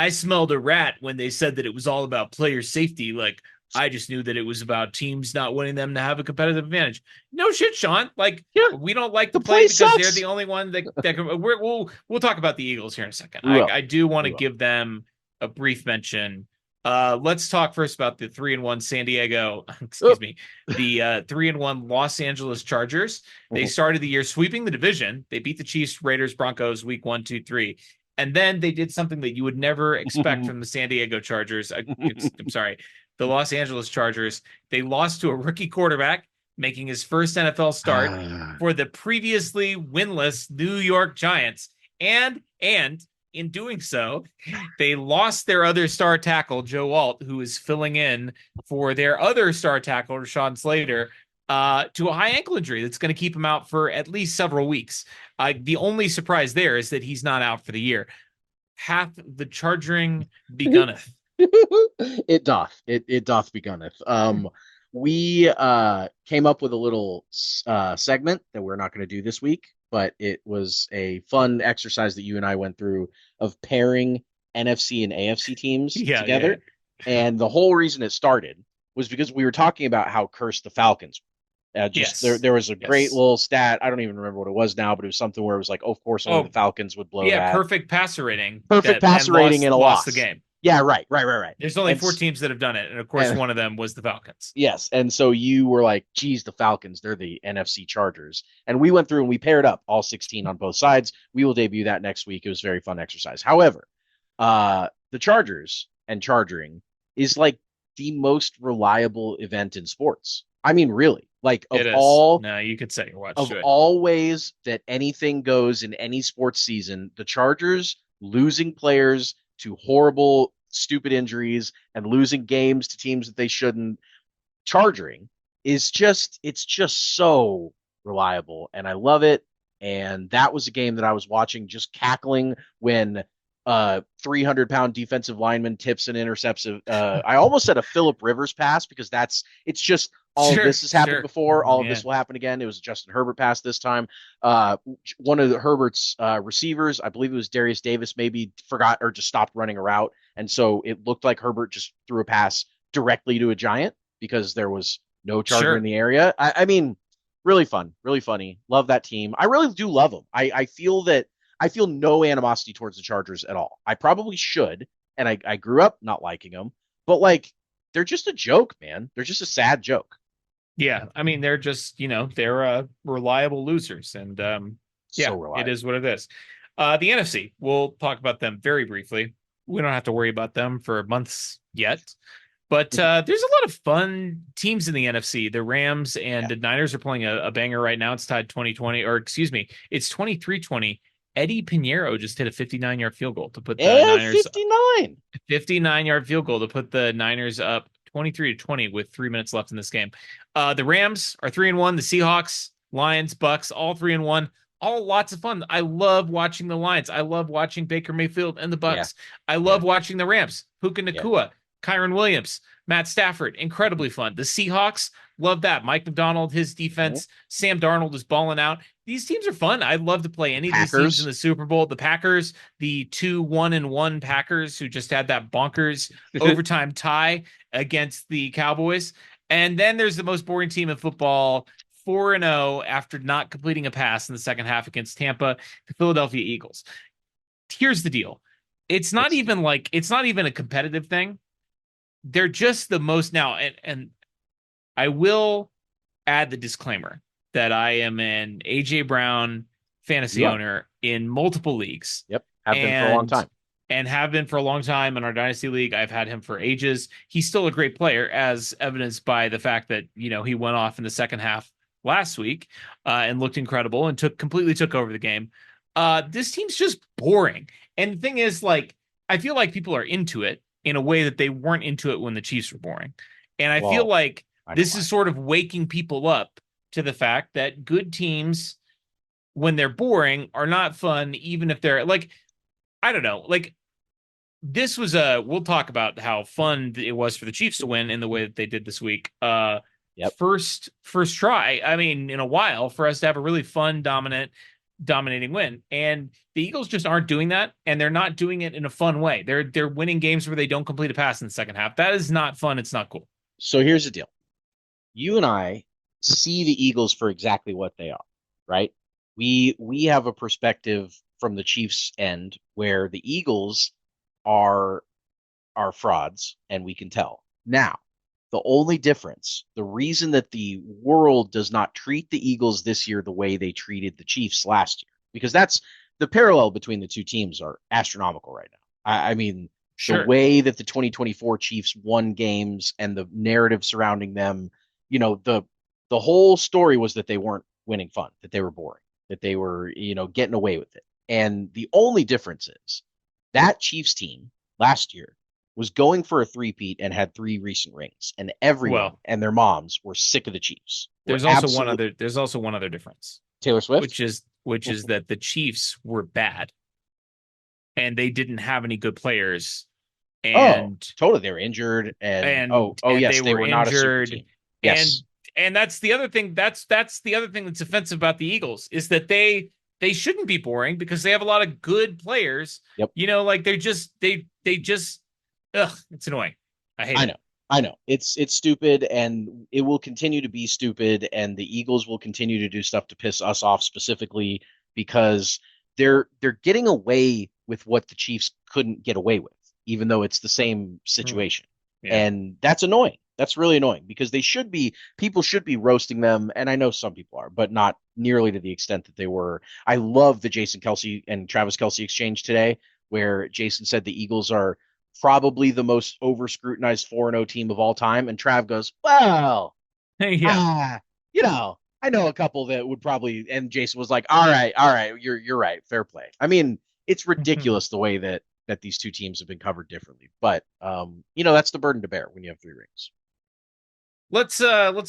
smelled a rat when they said that it was all about player safety. Like." I just knew that it was about teams not wanting them to have a competitive advantage. No shit, Sean. Like, we don't like the play because sucks. they're the only one that can. We'll talk about the Eagles here in a second. I do want to give them a brief mention. Let's talk first about the 3-1 San Diego, Oh. excuse me, the 3-1 Los Angeles Chargers. They Mhm. started the year sweeping the division. They beat the Chiefs, Raiders, Broncos week 1, 2, 3. And then they did something that you would never expect from the San Diego Chargers. I'm sorry, the Los Angeles Chargers. They lost to a rookie quarterback making his first NFL start for the previously winless New York Giants. And in doing so, they lost their other star tackle, Joe Alt, who is filling in for their other star tackle, Rashawn Slater, to a high ankle injury that's going to keep him out for at least several weeks. The only surprise there is that he's not out for the year. Hath the charging begunneth? It doth. It doth begunneth. We came up with a little segment that we're not going to do this week, but it was a fun exercise that you and I went through of pairing NFC and AFC teams Yeah. together. And the whole reason it started was because we were talking about how cursed the Falcons. Just Yes. there was a great Yes. little stat. I don't even remember what it was now, but it was something where it was like, oh, of course, only the Oh, Falcons would blow yeah, that. perfect passer rating Perfect that and passer rating in a lost the loss. game. Yeah, right. There's only And 4 teams that have done it, and of course, and one of them was the Falcons. yes, and so you were like, geez, the Falcons, they're the NFC Chargers. And we went through and we paired up all 16 on both sides. We will debut that next week. It was a very fun exercise. However, the Chargers and charging is like the most reliable event in sports. I mean, really, like It is. No, you could set your watch of to it. all ways that anything goes in any sports season, the Chargers losing players to horrible, stupid injuries and losing games to teams that they shouldn't, charging is just, it's just so reliable and I love it. And that was a game that I was watching just cackling when 300-pound defensive lineman tips and intercepts I almost said a Philip Rivers pass because it's just all of this has happened before, all of this will happen again. It was a Justin Herbert pass this time. One of Herbert's receivers, I believe it was Darius Davis, maybe forgot or just stopped running a route, and so it looked like Herbert just threw a pass directly to a Giant because there was no Charger in the area. I mean, really fun, really funny. Love that team. I really do love them. I feel that I feel no animosity towards the Chargers at all. I probably should, and I grew up not liking them, but like they're just a joke, man. They're just a sad joke. Yeah, I mean they're just they're reliable losers, and yeah, it is what it is. The NFC, we'll talk about them very briefly. We don't have to worry about them for months yet. But there's a lot of fun teams in the NFC. The Rams and the Niners are playing a banger right now. It's tied 20-20, or excuse me, it's 23-20. Eddie Pinheiro just hit a 59-yard field goal to put the Niners 59-yard field goal to put the Niners up 23-20 with 3 minutes left in this game. The Rams are 3-1. The Seahawks, Lions, Bucks, all 3-1. All lots of fun. I love watching the Lions. I love watching Baker Mayfield and the Bucks. I love watching the Rams. Puka Nacua, Kyron Williams, Matt Stafford, incredibly fun. The Seahawks, love that. Mike McDonald, his defense. Sam Darnold is balling out. These teams are fun. I'd love to play any of these teams in the Super Bowl. The Packers, the 2-1-1 Packers, who just had that bonkers overtime tie against the Cowboys. And then there's the most boring team in football, 4-0 after not completing a pass in the second half against Tampa, the Philadelphia Eagles. Here's the deal. It's not even a competitive thing. They're just the most now, and I will add the disclaimer that I am an AJ Brown fantasy owner in multiple leagues. Yep, have been for a long time. And have been for a long time in our Dynasty League. I've had him for ages. He's still a great player, as evidenced by the fact that, he went off in the second half last week and looked incredible and completely took over the game. This team's just boring. And the thing is, I feel like people are into it in a way that they weren't into it when the Chiefs were boring. And I feel like this is sort of waking people up to the fact that good teams, when they're boring, are not fun, even if they're I don't know, this was we'll talk about how fun it was for the Chiefs to win in the way that they did this week. First try, I mean, in a while, for us to have a really fun, dominating win. And the Eagles just aren't doing that, and they're not doing it in a fun way. They're winning games where they don't complete a pass in the second half. That is not fun. It's not cool. So here's the deal. You and I see the Eagles for exactly what they are, right? We have a perspective from the Chiefs end where the Eagles are are frauds, and we can tell. Now, the only difference, the reason that the world does not treat the Eagles this year the way they treated the Chiefs last year, because that's the parallel between the two teams are astronomical right now. I mean, the Sure. way that the 2024 Chiefs won games and the narrative surrounding them, the whole story was that they weren't winning fun, that they were boring, that they were, getting away with it. And the only difference is that Chiefs team last year was going for a three-peat and had three recent rings, and everyone Well, and their moms were sick of the Chiefs. Were there's also one absolute other there's also one other difference, Taylor Swift. which is that the Chiefs were bad and they didn't have any good players, Oh, and totally. They were injured, and oh and yes, they they were were not a super injured, team. and Yes. and that's the other thing. That's the other thing that's offensive about the Eagles is that they shouldn't be boring because they have a lot of good players. Yep. Like they just it's annoying. I hate I it. know. I know. It's stupid, and it will continue to be stupid, and the Eagles will continue to do stuff to piss us off specifically because they're getting away with what the Chiefs couldn't get away with, even though it's the same situation. Yeah. And that's annoying. That's really annoying because people should be roasting them, and I know some people are, but not nearly to the extent that they were. I love the Jason Kelsey and Travis Kelsey exchange today, where Jason said the Eagles are probably the most over scrutinized 4-0 team of all time. And Trav goes, well, Yeah. I know a couple that would probably, and Jason was like, all right, you're right. Fair play. I mean, it's ridiculous the way that these two teams have been covered differently. But that's the burden to bear when you have three rings. Let's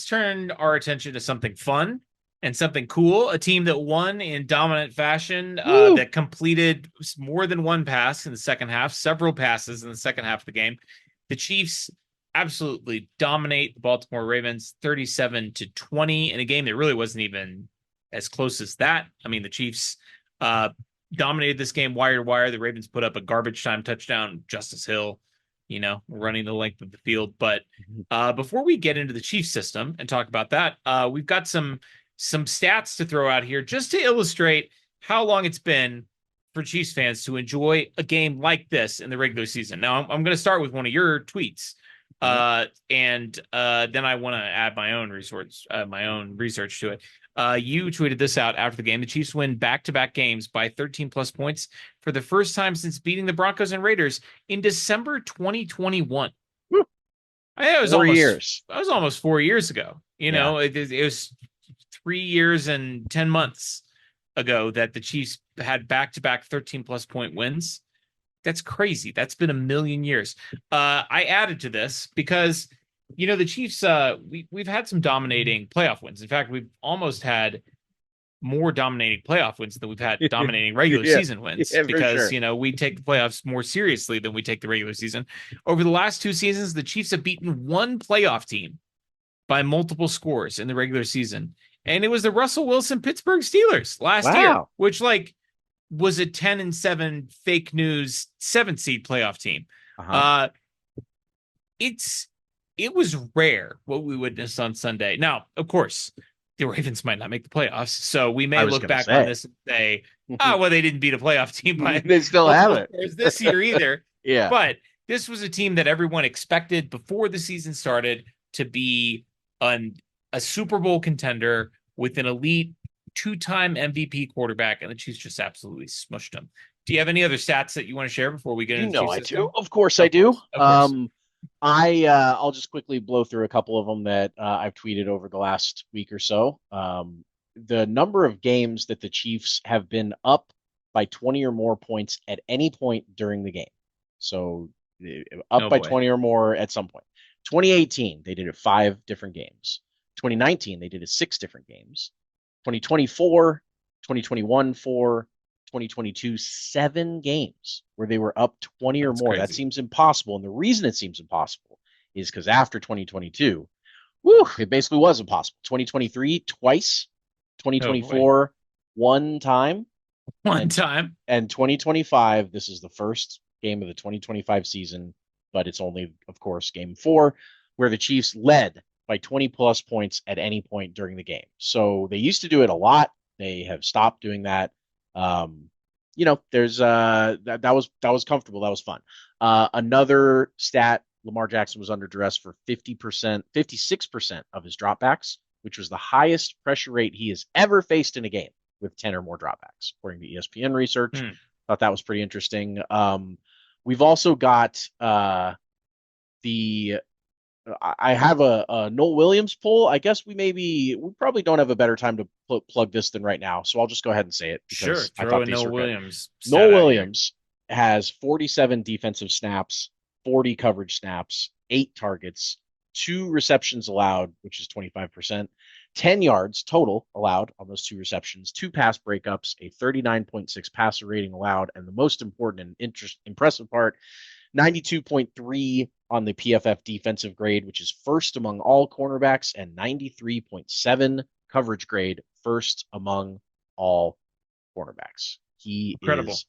turn our attention to something fun and something cool. A team that won in dominant fashion, Woo! that completed more than one pass in the second half, several passes in the second half of the game. The Chiefs absolutely dominate the Baltimore Ravens 37-20 in a game that really wasn't even as close as that. I mean, the Chiefs dominated this game wire to wire. The Ravens put up a garbage time touchdown. Justice Hill, running the length of the field. But before we get into the Chiefs system and talk about that, we've got some stats to throw out here just to illustrate how long it's been for Chiefs fans to enjoy a game like this in the regular season. Now, I'm going to start with one of your tweets, and then I want to add my own research to it. You tweeted this out after the game. The Chiefs win back-to-back games by 13 plus points for the first time since beating the Broncos and Raiders in December 2021. Woo. It was 4 years. That was almost 4 years ago. Yeah. It was 3 years and 10 months ago that the Chiefs had back-to-back 13 plus point wins. That's crazy. That's been a million years. I added to this because the Chiefs, we've had some dominating playoff wins. In fact, we've almost had more dominating playoff wins than we've had dominating regular season wins because, sure. We take the playoffs more seriously than we take the regular season. Over the last two seasons, the Chiefs have beaten one playoff team by multiple scores in the regular season. And it was the Russell Wilson Pittsburgh Steelers last year, which was a 10-7 fake news 7 seed playoff team. It was rare what we witnessed on Sunday. Now, of course, the Ravens might not make the playoffs, so we may look back on this and say, well, they didn't beat a playoff team by they still haven't this year either. Yeah. But this was a team that everyone expected before the season started to be a Super Bowl contender with an elite 2-time MVP quarterback, and the Chiefs just absolutely smushed them. Do you have any other stats that you want to share before we get into the Chiefs system? do. Of course I do. I'll just quickly blow through a couple of them that I've tweeted over the last week or so. The number of games that the Chiefs have been up by 20 or more points at any point during the game. So up by 20 or more at some point. 2018, they did it 5 different games. 2019, they did it 6 different games. 2024, 2021, 4, 2022, 7 games where they were up 20 or more. Crazy. That seems impossible. And the reason it seems impossible is because after 2022, it basically was impossible. 2023, twice. 2024, one time. And 2025, this is the first game of the 2025 season, but it's only, of course, game 4, where the Chiefs led by 20 plus points at any point during the game. So they used to do it a lot. They have stopped doing that. there's that was comfortable. That was fun. Another stat, Lamar Jackson was under duress for 50%, 56% of his dropbacks, which was the highest pressure rate he has ever faced in a game with 10 or more dropbacks, according to ESPN research. Thought that was pretty interesting. We've also got the I have a Noel Williams poll. I guess we probably don't have a better time to plug this than right now. So I'll just go ahead and say it Sure, because I throw thought a these Noel were good. Williams Noel stat out here. Williams has 47 defensive snaps, 40 coverage snaps, 8 targets, 2 receptions allowed, which is 25%, 10 yards total allowed on those 2 receptions, 2 pass breakups, a 39.6 passer rating allowed, and the most important and impressive part, 92.3 on the PFF defensive grade, which is first among all cornerbacks, and 93.7 coverage grade, first among all cornerbacks. He Incredible. is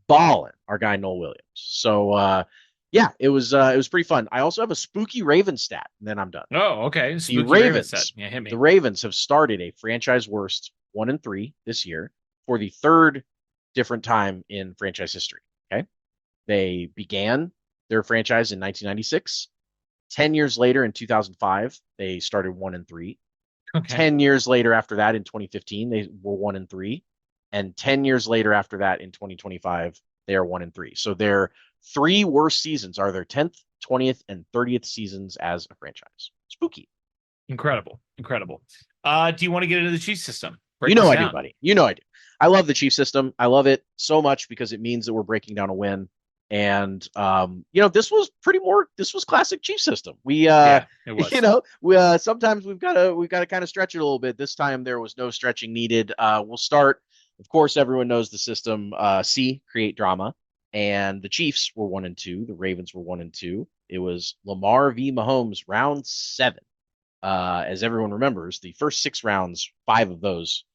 balling, our guy Noel Williams. So yeah, it was pretty fun. I also have a spooky Ravens stat, and then I'm done. Oh, okay. The Spooky Ravens, stat. Yeah, hit me. the Ravens have started a franchise worst 1-3 this year for the third different time in franchise history. Okay, they began their franchise in 1996. 10 years later, in 2005, they started 1-3. Okay. 10 years later after that, in 2015, they were 1-3. And 10 years later after that, in 2025, they are 1-3. So their 3 worst seasons are their 10th, 20th, and 30th seasons as a franchise. Spooky. Incredible. Do you want to get into the Chiefs system? You know I do, buddy. You know I do. I love the Chiefs system. I love it so much because it means that we're breaking down a win. And this was classic Chiefs system. Yeah, it was. Sometimes we've got to kind of stretch it a little bit. This time there was no stretching needed. We'll start. Of course, everyone knows the system. C, create drama, and the Chiefs were 1-2. The Ravens were 1-2. It was Lamar v. Mahomes, round 7. As everyone remembers, the first 6 rounds, 5 of those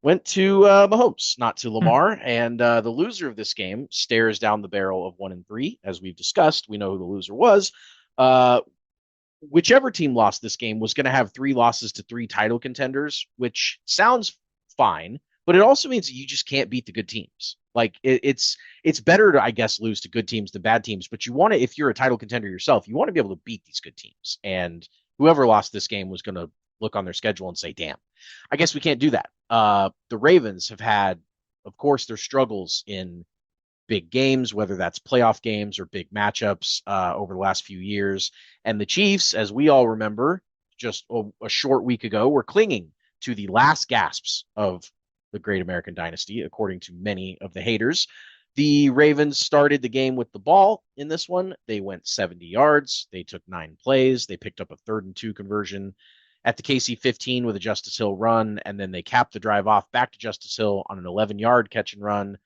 went to Mahomes, not to Lamar. And the loser of this game stares down the barrel of 1-3. As we've discussed, we know who the loser was. Whichever team lost this game was going to have 3 losses to 3 title contenders, which sounds fine, but it also means that you just can't beat the good teams. Like it's better to, I guess, lose to good teams than bad teams. But you want to, if you're a title contender yourself, you want to be able to beat these good teams. And whoever lost this game was going to look on their schedule and say, damn, I guess we can't do that. The Ravens have had, of course, their struggles in big games, whether that's playoff games or big matchups over the last few years. And the Chiefs, as we all remember, just a short week ago, were clinging to the last gasps of the Great American Dynasty, according to many of the haters. The Ravens started the game with the ball in this one. They went 70 yards. They took 9 plays. They picked up a 3rd and 2 conversion at the KC 15 with a Justice Hill run, and then they capped the drive off back to Justice Hill on an 11-yard catch and run.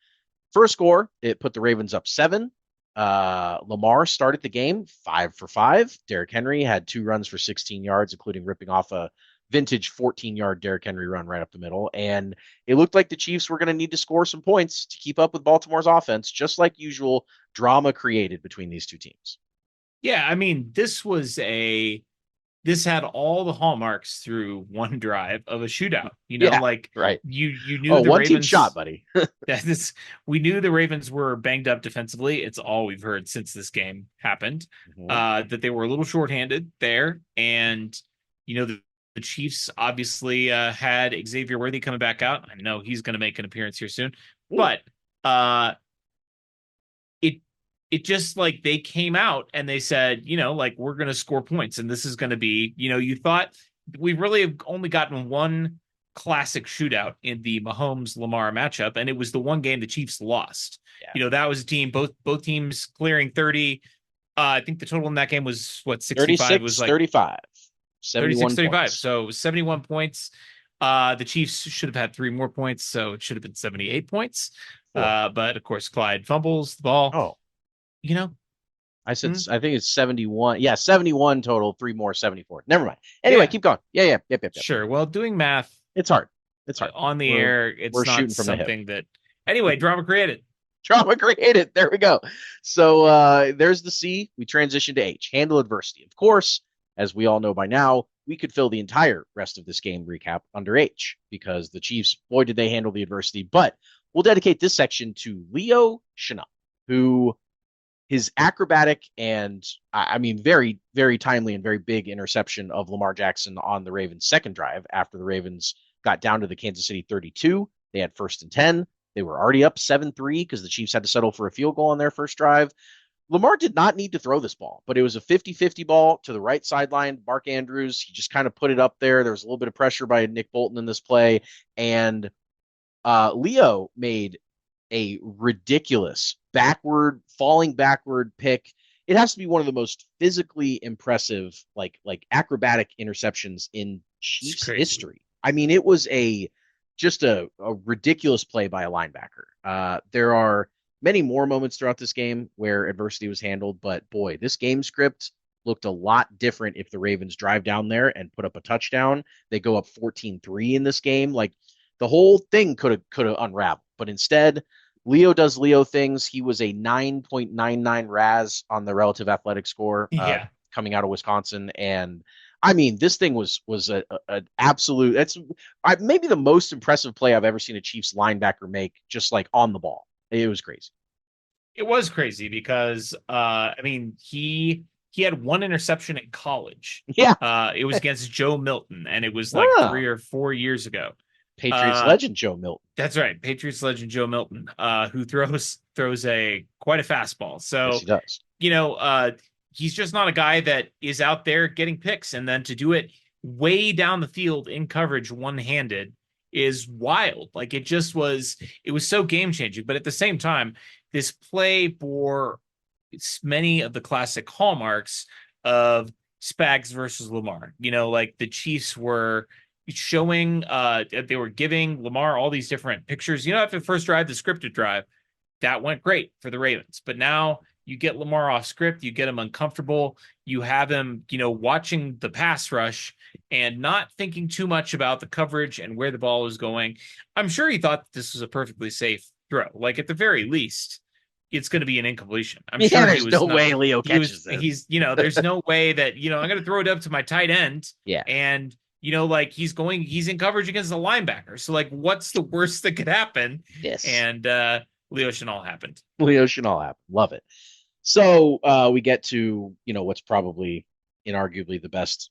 First score, it put the Ravens up 7. Lamar started the game 5 for 5. Derrick Henry had 2 runs for 16 yards, including ripping off a vintage 14-yard Derrick Henry run right up the middle. And it looked like the Chiefs were going to need to score some points to keep up with Baltimore's offense, just like usual. Drama created between these two teams. Yeah, I mean, this had all the hallmarks through one drive of a shootout. Right. You knew the one Ravens, team shot, buddy. We knew the Ravens were banged up defensively. It's all we've heard since this game happened. That they were a little shorthanded there, and the Chiefs obviously had Xavier Worthy coming back out. I know he's going to make an appearance here soon, but it just like they came out and they said, we're going to score points. And this is going to be, you thought we really have only gotten one classic shootout in the Mahomes-Lamar matchup. And it was the one game the Chiefs lost. Yeah. That was a team, both teams clearing 30. I think the total in that game was 65 was like 35, 71 35. points. So 71 points. The Chiefs should have had 3 more points. So it should have been 78 points. But of course, Clyde fumbles the ball. Oh, I said, I think it's 71. Yeah, 71 total, 3 more, 74. Never mind. Anyway, keep going. Yep. Sure. Well, doing math. It's hard. On the air. It's not shooting from something that. Anyway, drama created. There we go. So there's the C. We transition to H. Handle adversity. Of course, as we all know by now, we could fill the entire rest of this game recap under H because the Chiefs, boy, did they handle the adversity. But we'll dedicate this section to Leo Chenal, who his acrobatic and I mean very very timely and very big interception of Lamar Jackson on the Ravens' second drive after the Ravens got down to the Kansas City 32. They had 1st and 10. They were already up 7-3 because the Chiefs had to settle for a field goal on their first drive. Lamar did not need to throw this ball, but it was a 50-50 ball to the right sideline. Mark Andrews, he just kind of put it up there. There was a little bit of pressure by Nick Bolton in this play, and Leo made a ridiculous falling backward pick. It has to be one of the most physically impressive, like acrobatic interceptions in Chiefs history. I mean, it was just a ridiculous play by a linebacker. There are many more moments throughout this game where adversity was handled, but boy, this game script looked a lot different if the Ravens drive down there and put up a touchdown. They go up 14-3 in this game. Like, the whole thing could have unraveled, but instead, Leo does Leo things. He was a 9.99 RAS on the relative athletic score coming out of Wisconsin, and I mean, this thing was an absolute. It's maybe the most impressive play I've ever seen a Chiefs linebacker make, just like on the ball. It was crazy. It was crazy because I mean, he had one interception in college. Yeah, it was against Joe Milton, and it was like 3 or 4 years ago. Patriots legend Joe Milton. That's right, Patriots legend Joe Milton, who throws a quite a fastball. So yes, he does. You know, he's just not a guy that is out there getting picks, and then to do it way down the field in coverage one-handed is wild. Like, it was so game changing. But at the same time, this play bore many of the classic hallmarks of Spags versus Lamar. You know, like the Chiefs were showing they were giving Lamar all these different pictures. You know, after the first drive, the scripted drive, that went great for the Ravens. But now you get Lamar off script, you get him uncomfortable, you have him, you know, watching the pass rush and not thinking too much about the coverage and where the ball was going. I'm sure he thought this was a perfectly safe throw. Like, at the very least, it's going to be an incompletion. I'm sure there's no way Leo catches this. He's, you know, there's no way that, you know, I'm going to throw it up to my tight end. Yeah. And, you know, like he's in coverage against a linebacker. So, like, what's the worst that could happen? Yes. And Leo Chenal happened. Leo Chenal happened. Love it. So we get to, you know, what's probably inarguably the best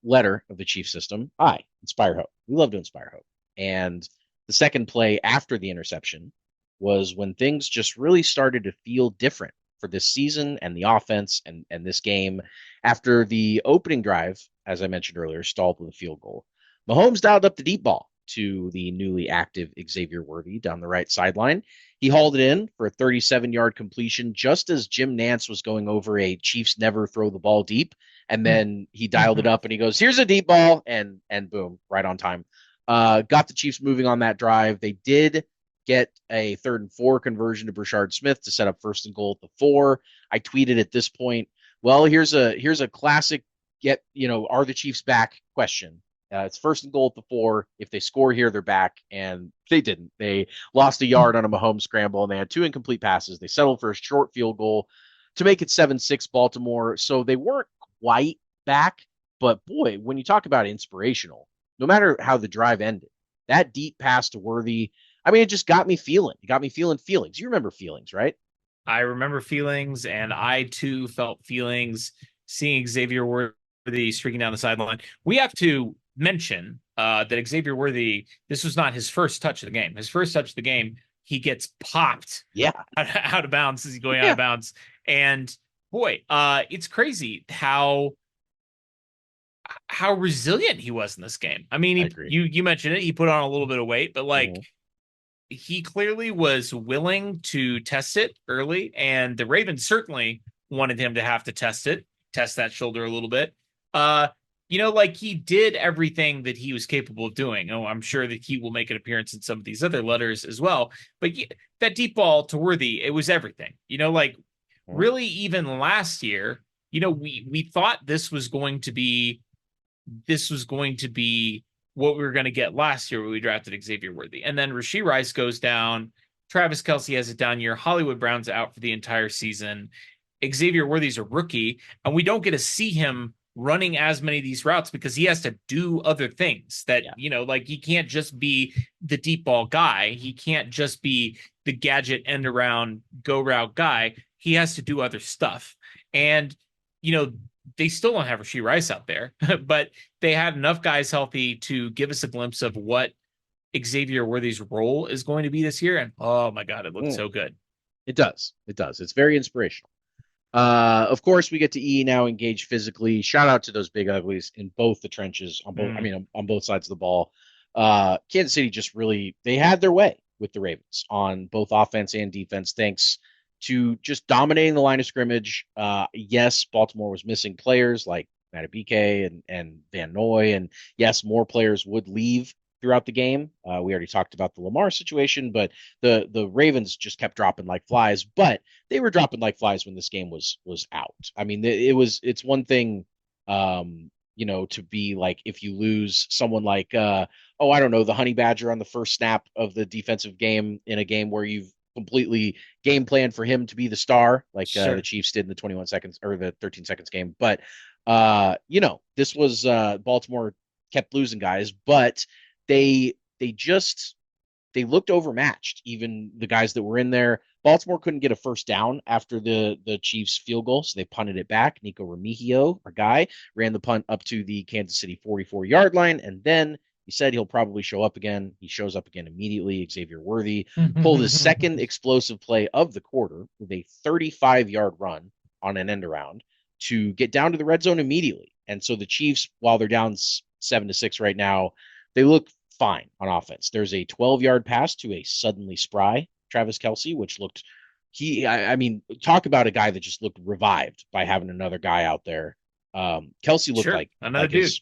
letter of the Chief system. I, inspire hope. We love to inspire hope. And the second play after the interception was when things just really started to feel different for this season and the offense and this game. After the opening drive, as I mentioned earlier, stalled with a field goal, Mahomes dialed up the deep ball to the newly active Xavier Worthy down the right sideline. He hauled it in for a 37-yard completion just as Jim Nantz was going over a Chiefs never throw the ball deep. And then he dialed it up and he goes, here's a deep ball, and boom, right on time. Got the Chiefs moving on that drive. They did get a 3rd and 4 conversion to Brashard Smith to set up 1st and goal at the 4. I tweeted at this point, well, here's a classic are the Chiefs back question. It's 1st and goal at the 4. If they score here, they're back. And they didn't. They lost a yard on a Mahomes scramble, and they had 2 incomplete passes. They settled for a short field goal to make it 7-6 Baltimore. So they weren't quite back. But boy, when you talk about inspirational, no matter how the drive ended, that deep pass to Worthy, I mean, it just got me feeling. It got me feeling feelings. You remember feelings, right? I remember feelings, and I too felt feelings seeing Xavier Worthy streaking down the sideline. We have to mention that Xavier Worthy, this was not his first touch of the game. His first touch of the game, he gets popped out of bounds as he's going out of bounds. And boy, it's crazy how resilient he was in this game. I mean, you mentioned it. He put on a little bit of weight, but like he clearly was willing to test it early, and the Ravens certainly wanted him to have to test that shoulder a little bit. Like he did everything that he was capable of doing. Oh, I'm sure that he will make an appearance in some of these other letters as well. But that deep ball to Worthy, it was everything. Really, even last year, we thought this was going to be what we were going to get last year when we drafted Xavier Worthy. And then Rashee Rice goes down. Travis Kelce has a down year. Hollywood Brown's out for the entire season. Xavier Worthy's a rookie, and we don't get to see him running as many of these routes because he has to do other things that, like he can't just be the deep ball guy. He can't just be the gadget end around go route guy. He has to do other stuff. And, they still don't have Rashee Rice out there, but they had enough guys healthy to give us a glimpse of what Xavier Worthy's role is going to be this year. And oh my God, it looks so good. It does. It's very inspirational. Of course, we get to now engage physically. Shout out to those big uglies in both the trenches on both. On both sides of the ball. Kansas City just really they had their way with the Ravens on both offense and defense, thanks to just dominating the line of scrimmage. Yes, Baltimore was missing players like Matabike and Van Noy, and yes, more players would leave throughout the game. We already talked about the Lamar situation, but the Ravens just kept dropping like flies. But they were dropping like flies when this game was out. I mean, it's one thing, to be like if you lose someone like I don't know, the Honey Badger on the first snap of the defensive game in a game where you've completely game plan for him to be the star, like the Chiefs did in the 21 seconds or the 13 seconds game. But this was Baltimore kept losing guys, but they looked overmatched, even the guys that were in there. Baltimore couldn't get a first down after the Chiefs field goal, so they punted it back. Nico Remigio, our guy, ran the punt up to the Kansas City 44-yard line, and then he said he'll probably show up again. He shows up again immediately. Xavier Worthy pulled his second explosive play of the quarter with a 35-yard run on an end around to get down to the red zone immediately. And so the Chiefs, while they're down 7-6 right now, they look fine on offense. There's a 12-yard pass to a suddenly spry Travis Kelce, which looked talk about a guy that just looked revived by having another guy out there. Kelce looked like another dude.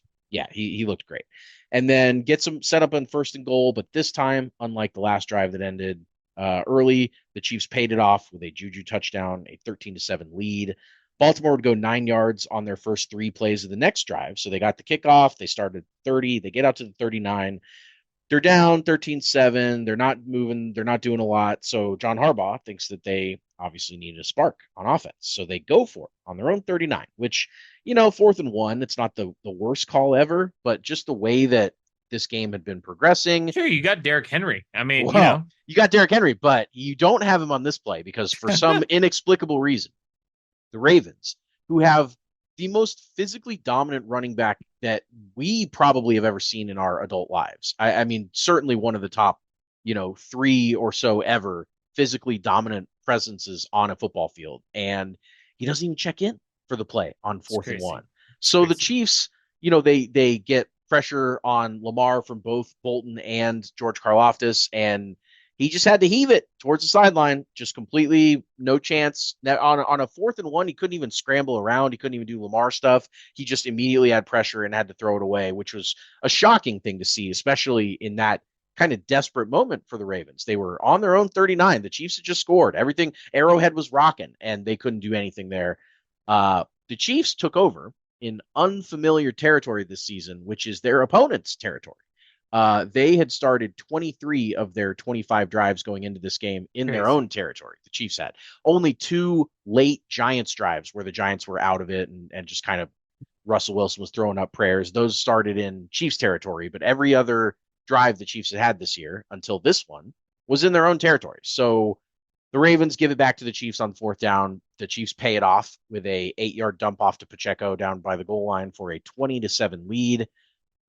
He looked great. And then gets him set up on first and goal. But this time, unlike the last drive that ended early, the Chiefs paid it off with a Juju touchdown, a 13-7 lead. Baltimore would go 9 yards on their first 3 plays of the next drive. So they got the kickoff. They started 30. They get out to the 39. They're down 13-7. They're not moving. They're not doing a lot. So John Harbaugh thinks that they obviously needed a spark on offense. So they go for it on their own 39, which, 4th and 1, it's not the worst call ever, but just the way that this game had been progressing. Sure, you got Derrick Henry. I mean, you got Derrick Henry, but you don't have him on this play because for some inexplicable reason, the Ravens, who have the most physically dominant running back that we probably have ever seen in our adult lives. I mean, certainly one of the top, 3 or so ever physically dominant presences on a football field. And he doesn't even check in for the play on 4th and 1. So the Chiefs, they get pressure on Lamar from both Bolton and George Karlaftis, and he just had to heave it towards the sideline, just completely no chance. Now, on a 4th and 1, he couldn't even scramble around. He couldn't even do Lamar stuff. He just immediately had pressure and had to throw it away, which was a shocking thing to see, especially in that kind of desperate moment for the Ravens. They were on their own 39. The Chiefs had just scored. Everything, Arrowhead was rocking, and they couldn't do anything there. The Chiefs took over in unfamiliar territory this season, which is their opponent's territory. They had started 23 of their 25 drives going into this game in their own territory. The Chiefs had only 2 late Giants drives where the Giants were out of it and just kind of Russell Wilson was throwing up prayers. Those started in Chiefs territory, but every other drive the Chiefs had this year until this one was in their own territory. So the Ravens give it back to the Chiefs on 4th down. The Chiefs pay it off with a 8-yard dump off to Pacheco down by the goal line for a 20-7 lead.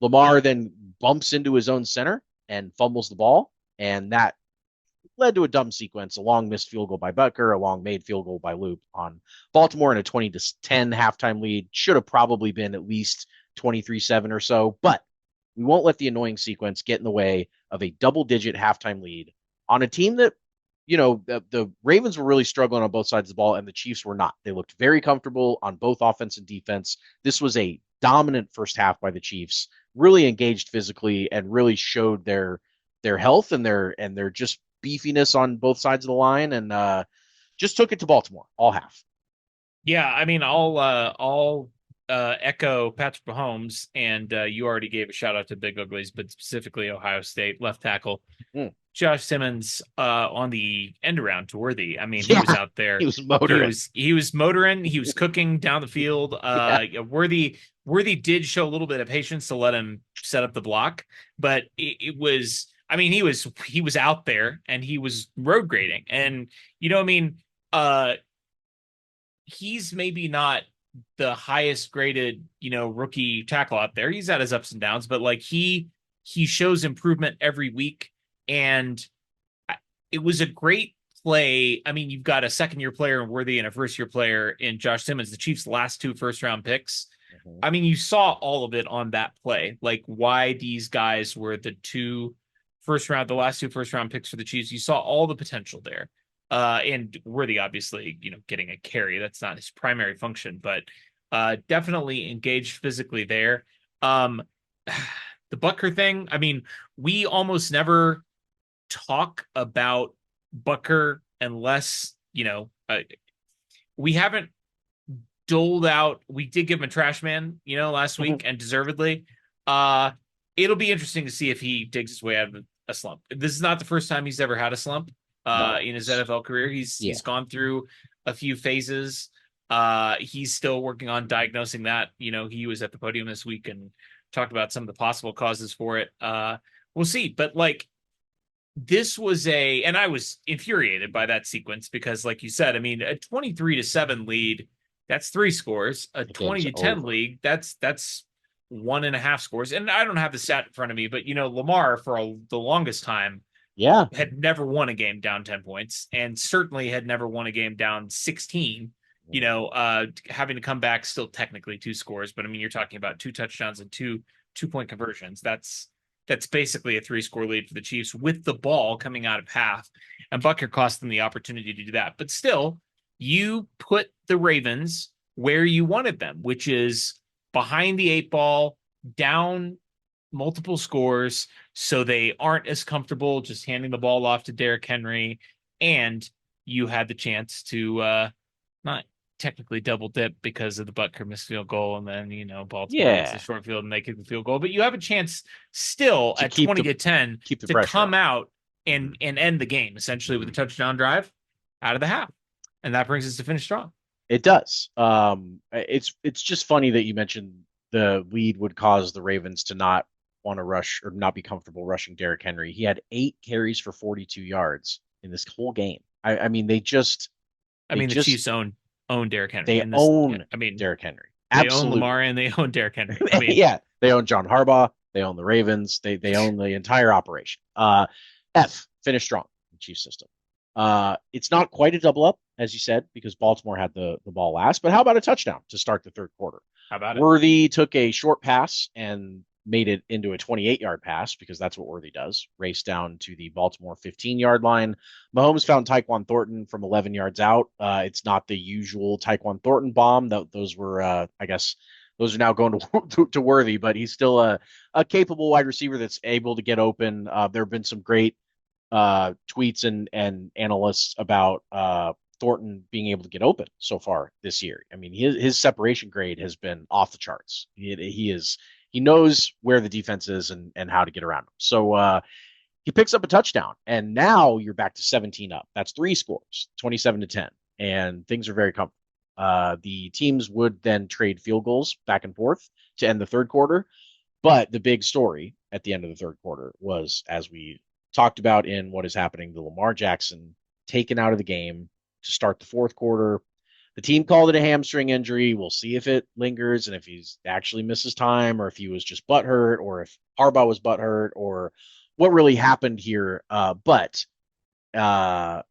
Lamar then bumps into his own center and fumbles the ball, and that led to a dumb sequence, a long missed field goal by Butker, a long made field goal by Loop on Baltimore, and a 20-10 halftime lead. Should have probably been at least 23-7 or so, but we won't let the annoying sequence get in the way of a double-digit halftime lead on a team that, the Ravens were really struggling on both sides of the ball, and the Chiefs were not. They looked very comfortable on both offense and defense. This was a dominant first half by the Chiefs, really engaged physically and really showed their health and their just beefiness on both sides of the line, and just took it to Baltimore all half. Yeah, I mean, I'll echo Patrick Mahomes, and you already gave a shout out to Big Uglies, but specifically Ohio State left tackle. Josh Simmons on the end around to Worthy. I mean, he was Yeah, out there. he was motoring. He was motoring. He was cooking down the field. Yeah. Worthy did show a little bit of patience to let him set up the block, but it was. I mean, he was out there and he was road grading, and I mean, he's maybe not the highest graded, rookie tackle out there. He's had his ups and downs, but like he shows improvement every week. And it was a great play. I mean, you've got a second-year player in Worthy and a first-year player in Josh Simmons, the Chiefs' last 2 first-round picks. Mm-hmm. I mean, you saw all of it on that play, like why these guys were the the last 2 first-round picks for the Chiefs. You saw all the potential there. And Worthy, obviously, getting a carry. That's not his primary function, but definitely engaged physically there. The Butker thing, I mean, we almost never talk about Butker unless, we haven't doled out. We did give him a trash man, last week and deservedly. It'll be interesting to see if he digs his way out of a slump. This is not the first time he's ever had a slump in his NFL career. He's gone through a few phases. He's still working on diagnosing that. He was at the podium this week and talked about some of the possible causes for it. We'll see. But like, this was and I was infuriated by that sequence because, like you said, I mean, a 23-7 lead, that's 3 scores. A 20-10 lead, that's 1.5 scores. And I don't have the stat in front of me, but Lamar for the longest time, had never won a game down 10 points, and certainly had never won a game down 16. Having to come back, still technically 2 scores, but I mean, you're talking about 2 touchdowns and 2-point conversions. That's basically a 3-score lead for the Chiefs with the ball coming out of half, and Butker cost them the opportunity to do that. But still, you put the Ravens where you wanted them, which is behind the 8 ball, down multiple scores, so they aren't as comfortable just handing the ball off to Derrick Henry, and you had the chance to not technically double dip because of the Butker missed field goal, and then Baltimore gets the short field and they kick the field goal. But you have a chance still at 20-10 to come out and end the game essentially with a touchdown drive out of the half, and that brings us to finish strong. It does. It's just funny that you mentioned the lead would cause the Ravens to not want to rush or not be comfortable rushing Derrick Henry. He had 8 carries for 42 yards in this whole game. I mean, the Chiefs own Derrick Henry. They own Derrick Henry. Absolutely. They own Lamar and they own Derrick Henry. I mean, yeah, they own John Harbaugh. They own the Ravens. They own the entire operation. Finish strong in Chiefs system. It's not quite a double up, as you said, because Baltimore had the ball last. But how about a touchdown to start the third quarter? How about it? Worthy took a short pass and made it into a 28-yard pass, because that's what Worthy does. Raced down to the Baltimore 15-yard line. Mahomes found Tyquan Thornton from 11 yards out. It's not the usual Tyquan Thornton bomb. Those were, I guess, those are now going to Worthy, but he's still a capable wide receiver that's able to get open. There have been some great tweets and analysts about Thornton being able to get open so far this year. I mean, his separation grade has been off the charts. He knows where the defense is and how to get around him. So he picks up a touchdown, and now you're back to 17 up. That's 3 scores, 27-10, and things are very comfortable. The teams would then trade field goals back and forth to end the third quarter. But the big story at the end of the third quarter was, as we talked about in What Is Happening, the Lamar Jackson taken out of the game to start the fourth quarter. The team called it a hamstring injury. We'll see if it lingers and if he's actually misses time, or if he was just butthurt, or if Harbaugh was butthurt, or what really happened here. But Cooper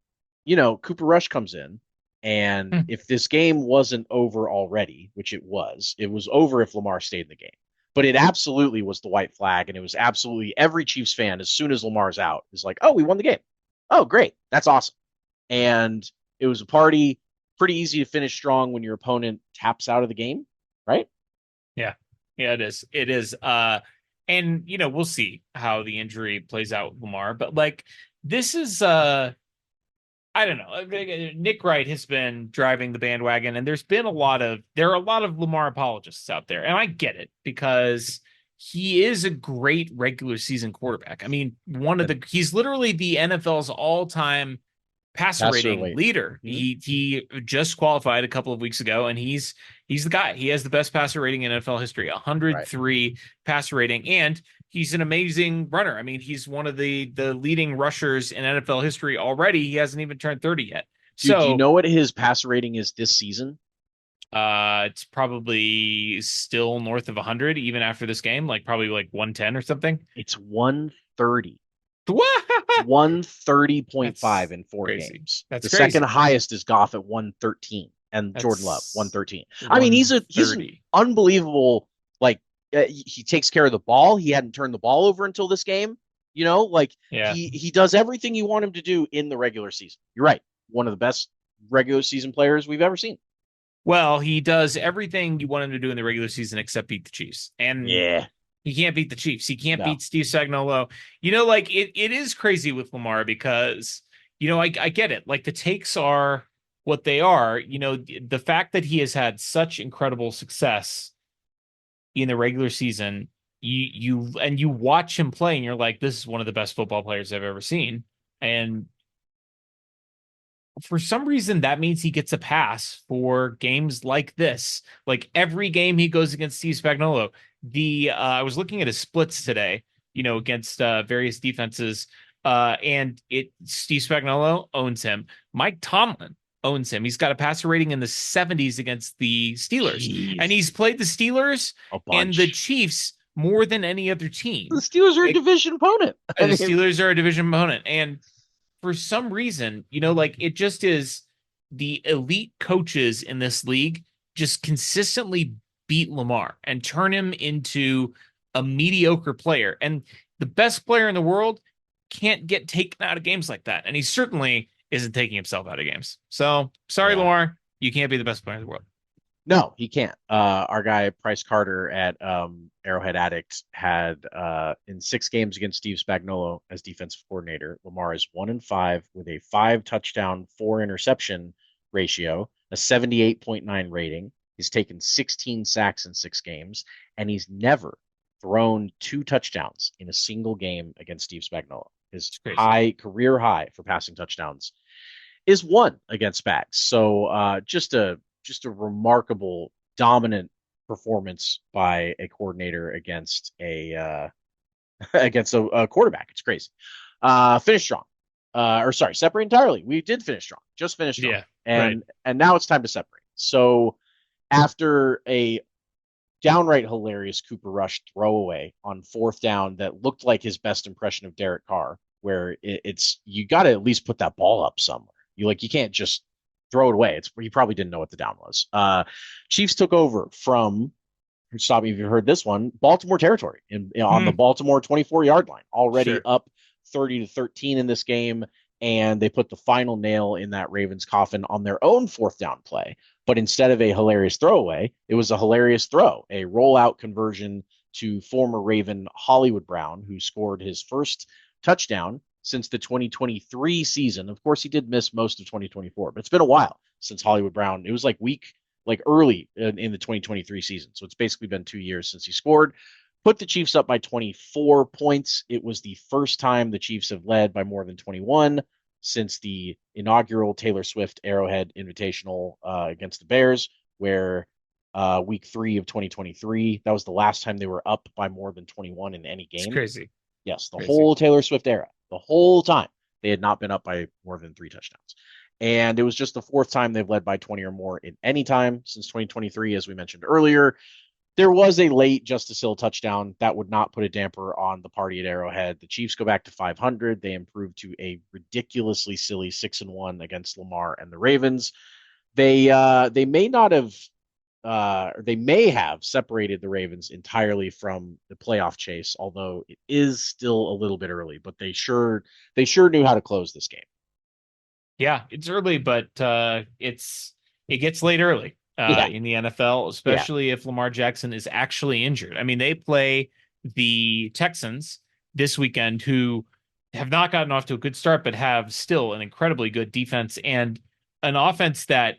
Rush comes in, and if this game wasn't over already, which it was over if Lamar stayed in the game. But it absolutely was the white flag, and it was absolutely every Chiefs fan, as soon as Lamar's out, is like, oh, we won the game. Oh, great. That's awesome. And it was a party. Pretty easy to finish strong when your opponent taps out of the game, right? Yeah, it is. It is. And we'll see how the injury plays out with Lamar. But like, this is I don't know. Nick Wright has been driving the bandwagon, and there are a lot of Lamar apologists out there, and I get it, because he is a great regular season quarterback. I mean, he's literally the NFL's all-time passer rating leader. Mm-hmm. He just qualified a couple of weeks ago, and he's the guy. He has the best passer rating in NFL history, 103 passer rating, and he's an amazing runner. I mean, he's one of the leading rushers in NFL history already. He hasn't even turned 30 yet. Dude, do you know what his passer rating is this season? It's probably still north of 100 even after this game, like probably like 110 or something. It's 130. What? 130.5 in 4 crazy. games. That's the crazy. second highest is Goff at 113 and Jordan Love 113. I mean, he's an unbelievable, like, he takes care of the ball. He hadn't turned the ball over until this game. You know, like he does everything you want him to do in the regular season. You're right. One of the best regular season players we've ever seen. Well, he does everything you want him to do in the regular season except beat the Chiefs. And he can't beat the Chiefs. He can't beat Steve Spagnuolo. You know, like it is crazy with Lamar because, you know, I get it. Like the takes are what they are. You know, the fact that he has had such incredible success in the regular season, you watch him play and you're like, this is one of the best football players I've ever seen. And for some reason, that means he gets a pass for games like this. Like every game he goes against Steve Spagnuolo. I was looking at his splits today, you know, against various defenses, and Steve Spagnuolo owns him. Mike Tomlin owns him. He's got a passer rating in the 70s against the Steelers. Jeez. And he's played the Steelers and the Chiefs more than any other team. The Steelers are a division opponent. The Steelers are a division opponent. And for some reason, you know, like it just is the elite coaches in this league just consistently beat Lamar and turn him into a mediocre player. And the best player in the world can't get taken out of games like that. And he certainly isn't taking himself out of games. So sorry, Lamar, you can't be the best player in the world. No, he can't. Our guy, Price Carter at Arrowhead Addict, had in 6 games against Steve Spagnuolo as defensive coordinator, Lamar is 1-5 with a 5 touchdown, 4 interception ratio, a 78.9 rating. He's taken 16 sacks in 6 games, and he's never thrown 2 touchdowns in a single game against Steve Spagnuolo. His career high for passing touchdowns is 1 against Spags. So just a remarkable, dominant performance by a coordinator against a quarterback. It's crazy. Finish strong. Separate entirely. We did finish strong. Just finished strong. Yeah, and now it's time to separate. So after a downright hilarious Cooper Rush throwaway on 4th down that looked like his best impression of Derek Carr, where it's you got to at least put that ball up somewhere. You can't just throw it away. He probably didn't know what the down was. Chiefs took over from, stop me if you've heard this one, Baltimore territory on the Baltimore 24-yard line, already up 30-13 in this game. And they put the final nail in that Ravens coffin on their own 4th down play. But instead of a hilarious throwaway, it was a hilarious throw, a rollout conversion to former Raven Hollywood Brown, who scored his first touchdown since the 2023 season. Of course, he did miss most of 2024, but it's been a while since Hollywood Brown. It was early in the 2023 season. So it's basically been 2 years since he scored. Put the Chiefs up by 24 points. It was the first time the Chiefs have led by more than 21 since the inaugural Taylor Swift Arrowhead Invitational against the Bears, where week 3 of 2023, that was the last time they were up by more than 21 in any game. It's crazy. Yes, whole Taylor Swift era. The whole time they had not been up by more than 3 touchdowns. And it was just the 4th time they've led by 20 or more in any time since 2023, as we mentioned earlier. There was a late Justice Hill touchdown that would not put a damper on the party at Arrowhead. The Chiefs go back to 500. They improved to a ridiculously silly 6-1 against Lamar and the Ravens. They may have separated the Ravens entirely from the playoff chase, although it is still a little bit early. But they sure knew how to close this game. Yeah, it's early, but it gets late early in the NFL, especially if Lamar Jackson is actually injured. I mean, they play the Texans this weekend, who have not gotten off to a good start, but have still an incredibly good defense and an offense that,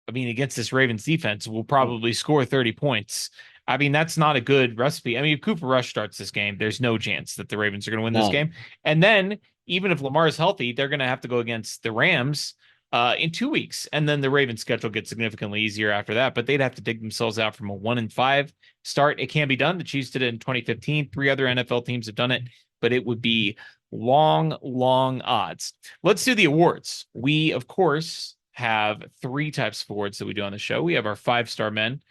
I mean, against this Ravens defense will probably score 30 points. I mean, that's not a good recipe. I mean, if Cooper Rush starts this game, there's no chance that the Ravens are going to win this None. game. And then, even if Lamar is healthy, they're going to have to go against the Rams in 2 weeks. And then the Ravens schedule gets significantly easier after that, but they'd have to dig themselves out from a 1-5 start. It can be done. The Chiefs did it in 2015. 3 other NFL teams have done it, but it would be long, long odds. Let's do the awards. We, of course, have 3 types of awards that we do on the show. We have our 5-star men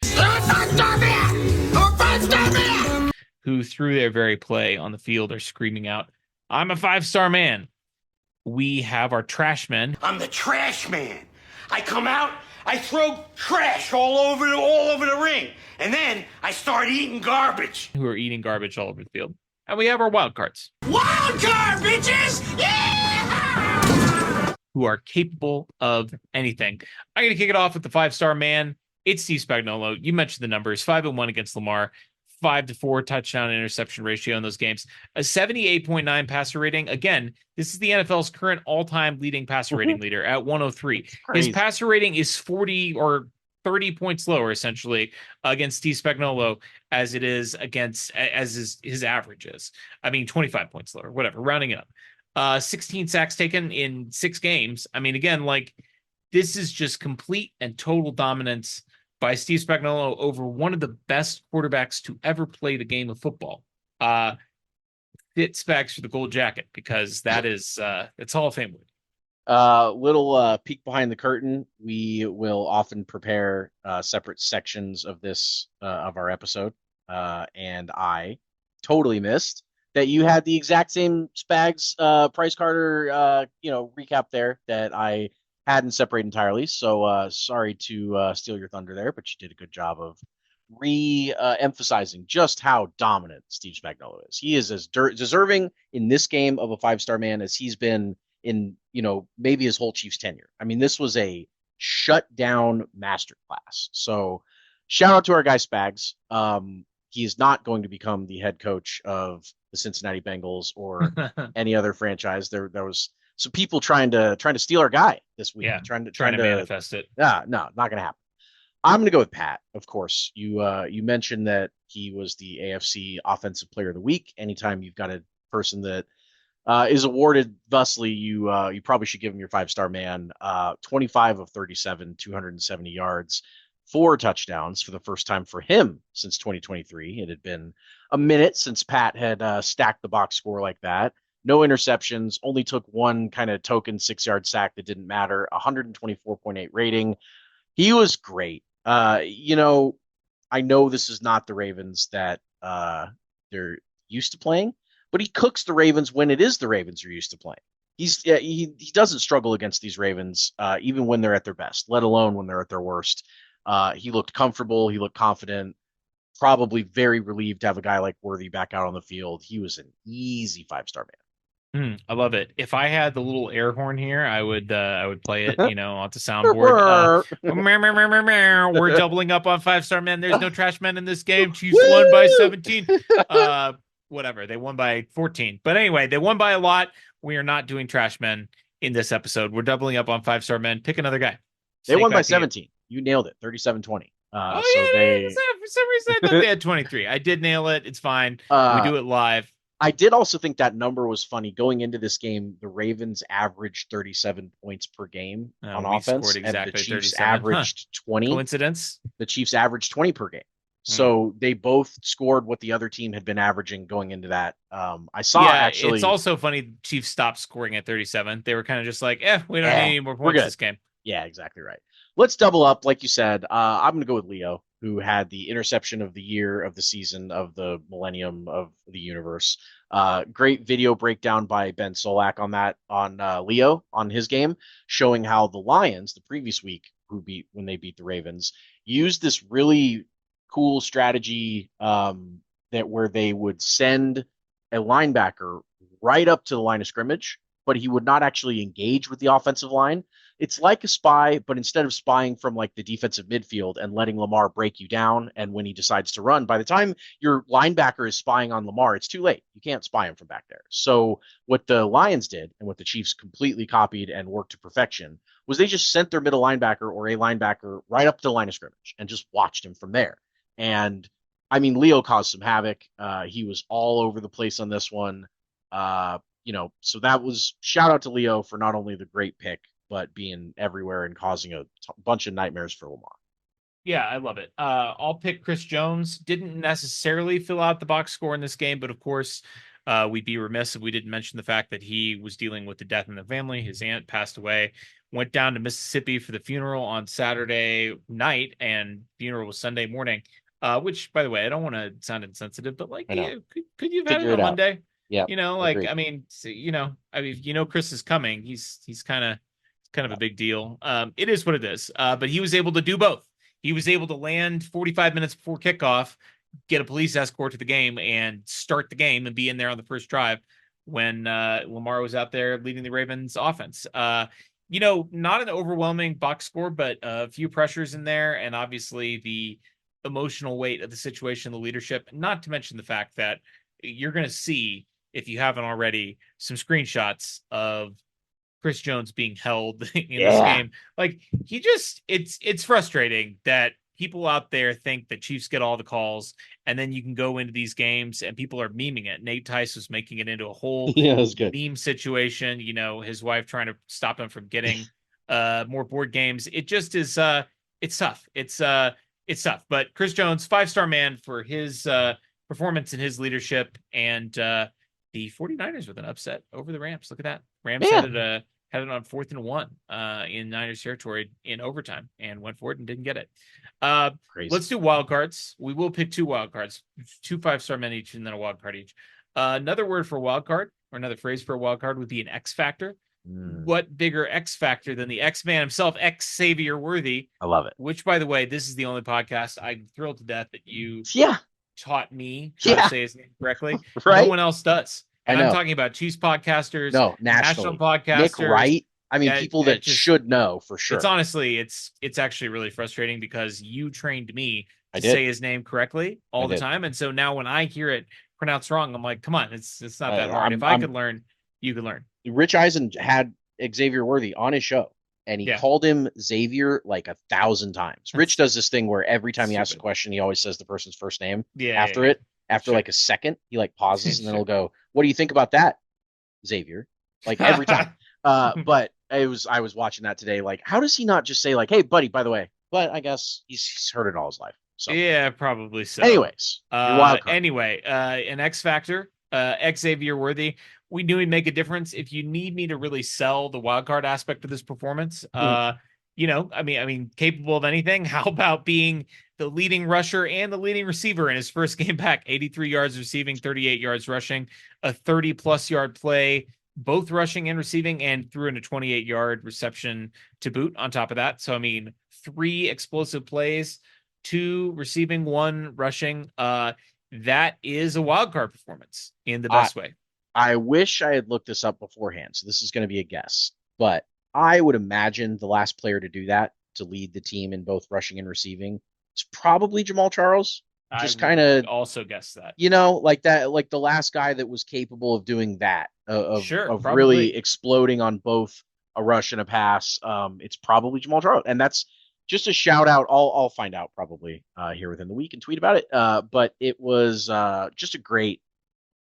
who, through their very play on the field, are screaming out, "I'm a 5-star man." We have our trash men. I'm the trash man. I come out, I throw trash all over the ring, and then I start eating garbage. Who are eating garbage all over the field. And we have our wild cards. Wild card, bitches! Yeah! Who are capable of anything. I'm going to kick it off with the 5-star man. It's Steve Spagnuolo. You mentioned the numbers. 5-1 against Lamar. 5-4 touchdown interception ratio in those games. A 78.9 passer rating. Again, this is the NFL's current all-time leading passer rating leader at 103. His passer rating is 40 or 30 points lower, essentially, against Steve Spagnuolo as it is against his averages. I mean, 25 points lower, whatever, rounding it up. 16 sacks taken in 6 games. I mean, again, like, this is just complete and total dominance by Steve Spagnuolo over one of the best quarterbacks to ever play the game of football. Fit Spags for the gold jacket, because that is it's Hall of Fame. Little peek behind the curtain. We will often prepare separate sections of this of our episode, and I totally missed that you had the exact same Spags Price Carter recap there that I hadn't separated entirely. So sorry to steal your thunder there, but you did a good job of emphasizing just how dominant Steve Spagnuolo is. He is as deserving in this game of a 5-star man as he's been in, maybe his whole Chiefs tenure. I mean, this was a shutdown masterclass. So shout out to our guy Spags. He is not going to become the head coach of the Cincinnati Bengals or any other franchise. There was some people trying to steal our guy this week. Yeah, trying to manifest it. No, not going to happen. I'm going to go with Pat. Of course, you mentioned that he was the AFC Offensive Player of the Week. Anytime you've got a person that is awarded thusly, you probably should give him your 5-star man. 25 of 37, 270 yards, 4 touchdowns for the first time for him since 2023. It had been a minute since Pat had stacked the box score like that. No interceptions, only took one kind of token 6-yard sack that didn't matter. 124.8 rating. He was great. I know this is not the Ravens that they're used to playing, but he cooks the Ravens when it is the Ravens you're used to playing. He doesn't struggle against these Ravens, even when they're at their best, let alone when they're at their worst. He looked comfortable. He looked confident, probably very relieved to have a guy like Worthy back out on the field. He was an easy 5-star man. I love it. If I had the little air horn here, I would play it, off the soundboard. We're doubling up on 5-star men. There's no trash men in this game. Chiefs won by 17. Whatever. They won by 14. But anyway, they won by a lot. We are not doing trash men in this episode. We're doubling up on 5-star men. Pick another guy. They won by 17. You nailed it. 37-20. For some reason I thought they had 23. I did nail it. It's fine. We do it live. I did also think that number was funny. Going into this game, the Ravens averaged 37 points per game on offense, and the Chiefs averaged 20. Coincidence? The Chiefs averaged 20 per game. So they both scored what the other team had been averaging going into that. I saw actually. It's also funny Chiefs stopped scoring at 37. They were kind of just like, we don't need any more points this game. Yeah, exactly right. Let's double up, like you said. I'm going to go with Leo, who had the interception of the year, of the season, of the millennium, of the universe. Great video breakdown by Ben Solak on that, on Leo, on his game, showing how the Lions, the previous week, when they beat the Ravens, used this really cool strategy where they would send a linebacker right up to the line of scrimmage, but he would not actually engage with the offensive line. It's like a spy, but instead of spying from like the defensive midfield and letting Lamar break you down, and when he decides to run, by the time your linebacker is spying on Lamar, it's too late. You can't spy him from back there. So what the Lions did, and what the Chiefs completely copied and worked to perfection, was they just sent their middle linebacker or a linebacker right up to the line of scrimmage and just watched him from there. And I mean, Leo caused some havoc. He was all over the place on this one. So that was shout out to Leo for not only the great pick, but being everywhere and causing a bunch of nightmares for Lamar. Yeah, I love it. I'll pick Chris Jones. Didn't necessarily fill out the box score in this game, but of course, we'd be remiss if we didn't mention the fact that he was dealing with the death in the family. His aunt passed away, went down to Mississippi for the funeral on Saturday night, and funeral was Sunday morning. Which, by the way, I don't want to sound insensitive, but like, I know. could you have had it Figure it on out. Monday? Yeah, Like, agreed. I mean, Chris is coming. He's kind of a big deal. It is what it is. But he was able to do both. He was able to land 45 minutes before kickoff, get a police escort to the game, and start the game and be in there on the first drive when Lamar was out there leading the Ravens offense. Not an overwhelming box score, but a few pressures in there, and obviously the emotional weight of the situation, the leadership, not to mention the fact that you're going to see, if you haven't already, some screenshots of Chris Jones being held in this Yeah. game. Like it's frustrating that people out there think that Chiefs get all the calls, and then you can go into these games and people are memeing it. Nate Tice was making it into a whole Yeah, it was good. meme situation. His wife trying to stop him from getting more board games. It just is it's tough. It's tough. But Chris Jones, 5-star man for his performance and his leadership, and the 49ers with an upset over the Rams. Look at that. Rams had it on 4th and 1 in Niners territory in overtime and went for it and didn't get it. Crazy. Let's do wild cards. We will pick 2 wild cards, 2 5-star men each, and then a wild card each. Another word for wild card, or another phrase for a wild card, would be an X factor. What bigger X factor than the X man himself, X Xavier Worthy? I love it. Which, by the way, this is the only podcast I'm thrilled to death that you taught me how to say his name correctly. Right? No one else does. And I'm talking about Chiefs podcasters, national podcasters. Nick Wright. I mean, people that should know for sure. It's honestly, it's actually really frustrating because you trained me to say his name correctly all the time. And so now when I hear it pronounced wrong, I'm like, come on, it's not that hard. If I could learn, you could learn. Rich Eisen had Xavier Worthy on his show, and he called him Xavier like 1,000 times. Rich does this thing where every time he asks a question, he always says the person's first name after it. After like a second, he like pauses and then he'll go, "What do you think about that, Xavier?" Like every time. But I was watching that today. Like, how does he not just say like, "Hey, buddy, by the way"? But I guess he's heard it all his life. So yeah, probably so. Anyways, an X factor, X Xavier Worthy. We knew he'd make a difference. If you need me to really sell the wild card aspect of this performance, I mean, capable of anything. How about being the leading rusher and the leading receiver in his first game back? 83 yards receiving, 38 yards rushing, a 30-plus yard play, both rushing and receiving, and threw in a 28-yard reception to boot on top of that. So, I mean, 3 explosive plays, 2 receiving, 1 rushing. That is a wild card performance in the best way. I wish I had looked this up beforehand, so this is going to be a guess. But I would imagine the last player to do that, to lead the team in both rushing and receiving, is probably Jamal Charles. Just kind of also guess that. Like that, like the last guy that was capable of doing that, of really exploding on both a rush and a pass. It's probably Jamal Charles. And that's just a shout out. I'll find out probably here within the week and tweet about it. But it was just a great,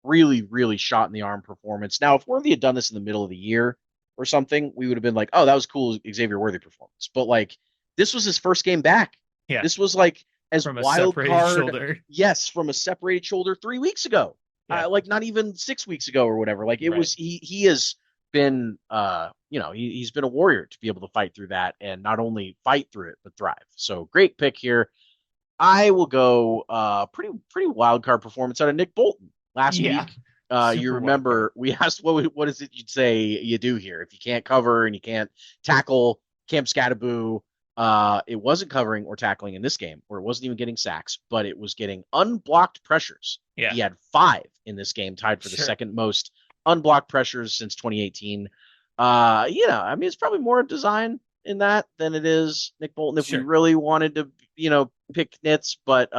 really, really shot in the arm performance. Now, if Worthy had done this in the middle of the year or something, we would have been like, oh, that was cool, Xavier Worthy performance. But like, this was his first game back. Yeah. This was like as from wild card. Shoulder. Yes, from a separated shoulder 3 weeks ago. Yeah. Like not even 6 weeks ago or whatever. Like it was, he has been, he's been a warrior to be able to fight through that and not only fight through it, but thrive. So great pick here. I will go pretty wild card performance out of Nick Bolton last week. You remember we asked what is it you'd say you do here if you can't cover and you can't tackle Cam Scattaboo. It wasn't covering or tackling in this game, or it wasn't even getting sacks, but it was getting unblocked pressures. Yeah. He had 5 in this game, tied for the second most unblocked pressures since 2018. I mean, it's probably more design in that than it is Nick Bolton if we really wanted to, pick nits, but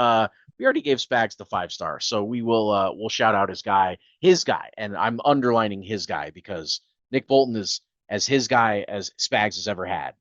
we already gave Spags the 5-star, so we will we'll shout out his guy, and I'm underlining his guy because Nick Bolton is as his guy as Spags has ever had.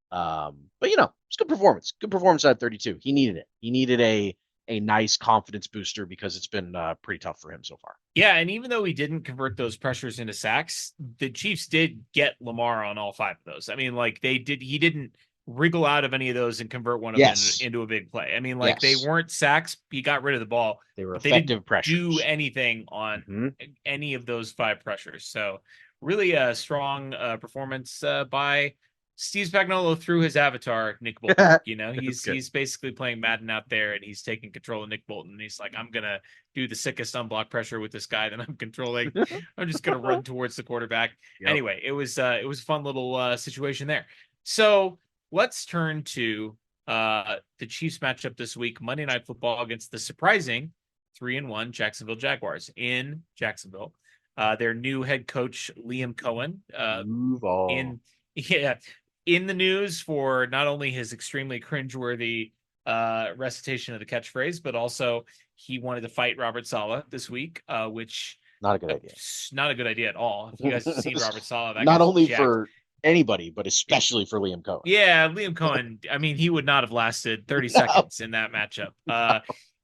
But it's good performance. Good performance at 32. He needed it. He needed a a nice confidence booster because it's been pretty tough for him so far. Yeah, and even though he didn't convert those pressures into sacks, the Chiefs did get Lamar on all 5 of those. I mean, like he didn't wriggle out of any of those and convert one of them into a big play. I mean, like they weren't sacks. He got rid of the ball. They were but effective they didn't pressures. do anything on any of those 5 pressures. So really a strong performance by Steve Spagnuolo through his avatar, Nick Bolton. You know, he's basically playing Madden out there, and he's taking control of Nick Bolton. And he's like, I'm gonna do the sickest unblock pressure with this guy that I'm controlling. I'm just gonna run towards the quarterback. Yep. Anyway, it was a fun little situation there. So let's turn to the Chiefs matchup this week, Monday Night Football against the surprising 3-1 Jacksonville Jaguars in Jacksonville. Their new head coach Liam Cohen in the news for not only his extremely cringeworthy recitation of the catchphrase, but also he wanted to fight Robert Saleh this week, which not a good idea. Not a good idea at all. If you guys have seen Robert Saleh, that not only for anybody, but especially for Liam Cohen. Yeah, Liam Cohen. I mean, he would not have lasted 30 seconds in that matchup.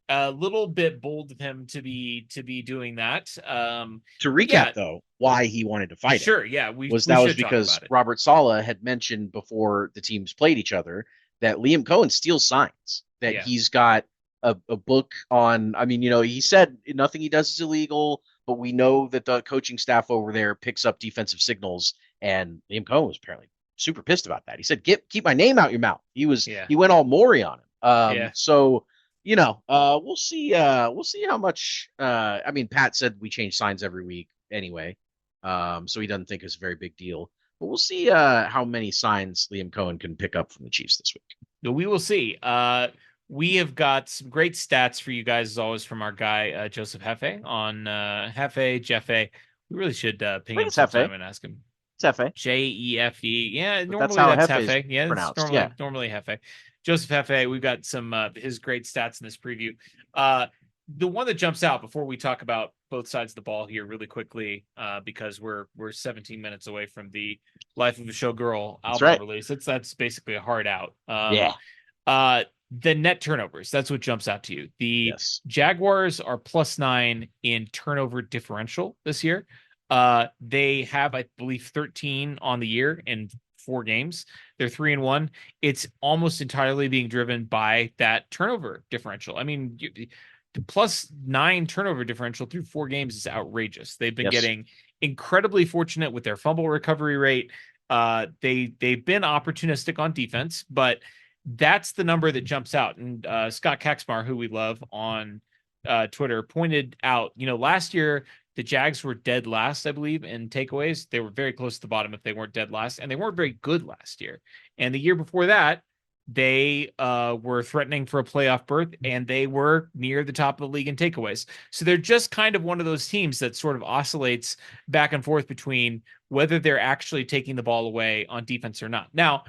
A little bit bold of him to be doing that. To recap, though, why he wanted to fight sure, it. Yeah, was because Robert Saleh had mentioned before the teams played each other that Liam Cohen steals signs, that he's got a book on, I mean, you know, he said nothing he does is illegal, but we know that the coaching staff over there picks up defensive signals, and Liam Cohen was apparently super pissed about that. He said, keep my name out your mouth. He went all Maury on him. So, you know, we'll see how much, I mean, Pat said we change signs every week anyway. So he doesn't think it's a very big deal, but we'll see how many signs Liam Cohen can pick up from the Chiefs this week. We will see. We have got some great stats for you guys, as always, from our guy, Joseph Hefe on Jeffe. We really should ping him sometime and ask him. It's Hefe. Jefe. Yeah, but normally that's Hefe. Yeah, it's normally Hefe. Joseph Hefe, we've got some his great stats in this preview. The one that jumps out before we talk about both sides of the ball here really quickly, because we're 17 minutes away from the Life of a Showgirl album release. That's basically a hard out. The net turnovers, that's what jumps out to you. The Jaguars are +9 in turnover differential this year. They have, I believe, 13 on the year in 4 games. They're 3-1. It's almost entirely being driven by that turnover differential. I mean, the +9 turnover differential through 4 games is outrageous. They've been getting incredibly fortunate with their fumble recovery rate. They've been opportunistic on defense, but that's the number that jumps out. And Scott Kaxmar, who we love on Twitter, pointed out, you know, last year the Jags were dead last, I believe, in takeaways. They were very close to the bottom if they weren't dead last, and they weren't very good last year. And the year before that, they were threatening for a playoff berth, and they were near the top of the league in takeaways. So they're just kind of one of those teams that sort of oscillates back and forth between whether they're actually taking the ball away on defense or not. Now,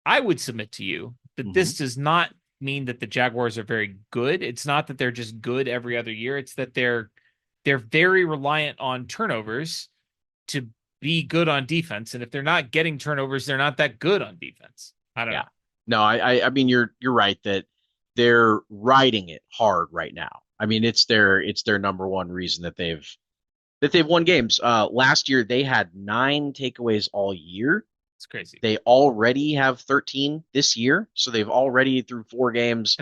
I would submit to you that this does not mean that the Jaguars are very good. It's not that they're just good every other year. It's that they're very reliant on turnovers to be good on defense. And if they're not getting turnovers, they're not that good on defense. I don't know. No, I mean, you're right that they're riding it hard right now. I mean, it's their number one reason that they've won games. Last year they had 9 takeaways all year. It's crazy. They already have 13 this year, so they've already through 4 games.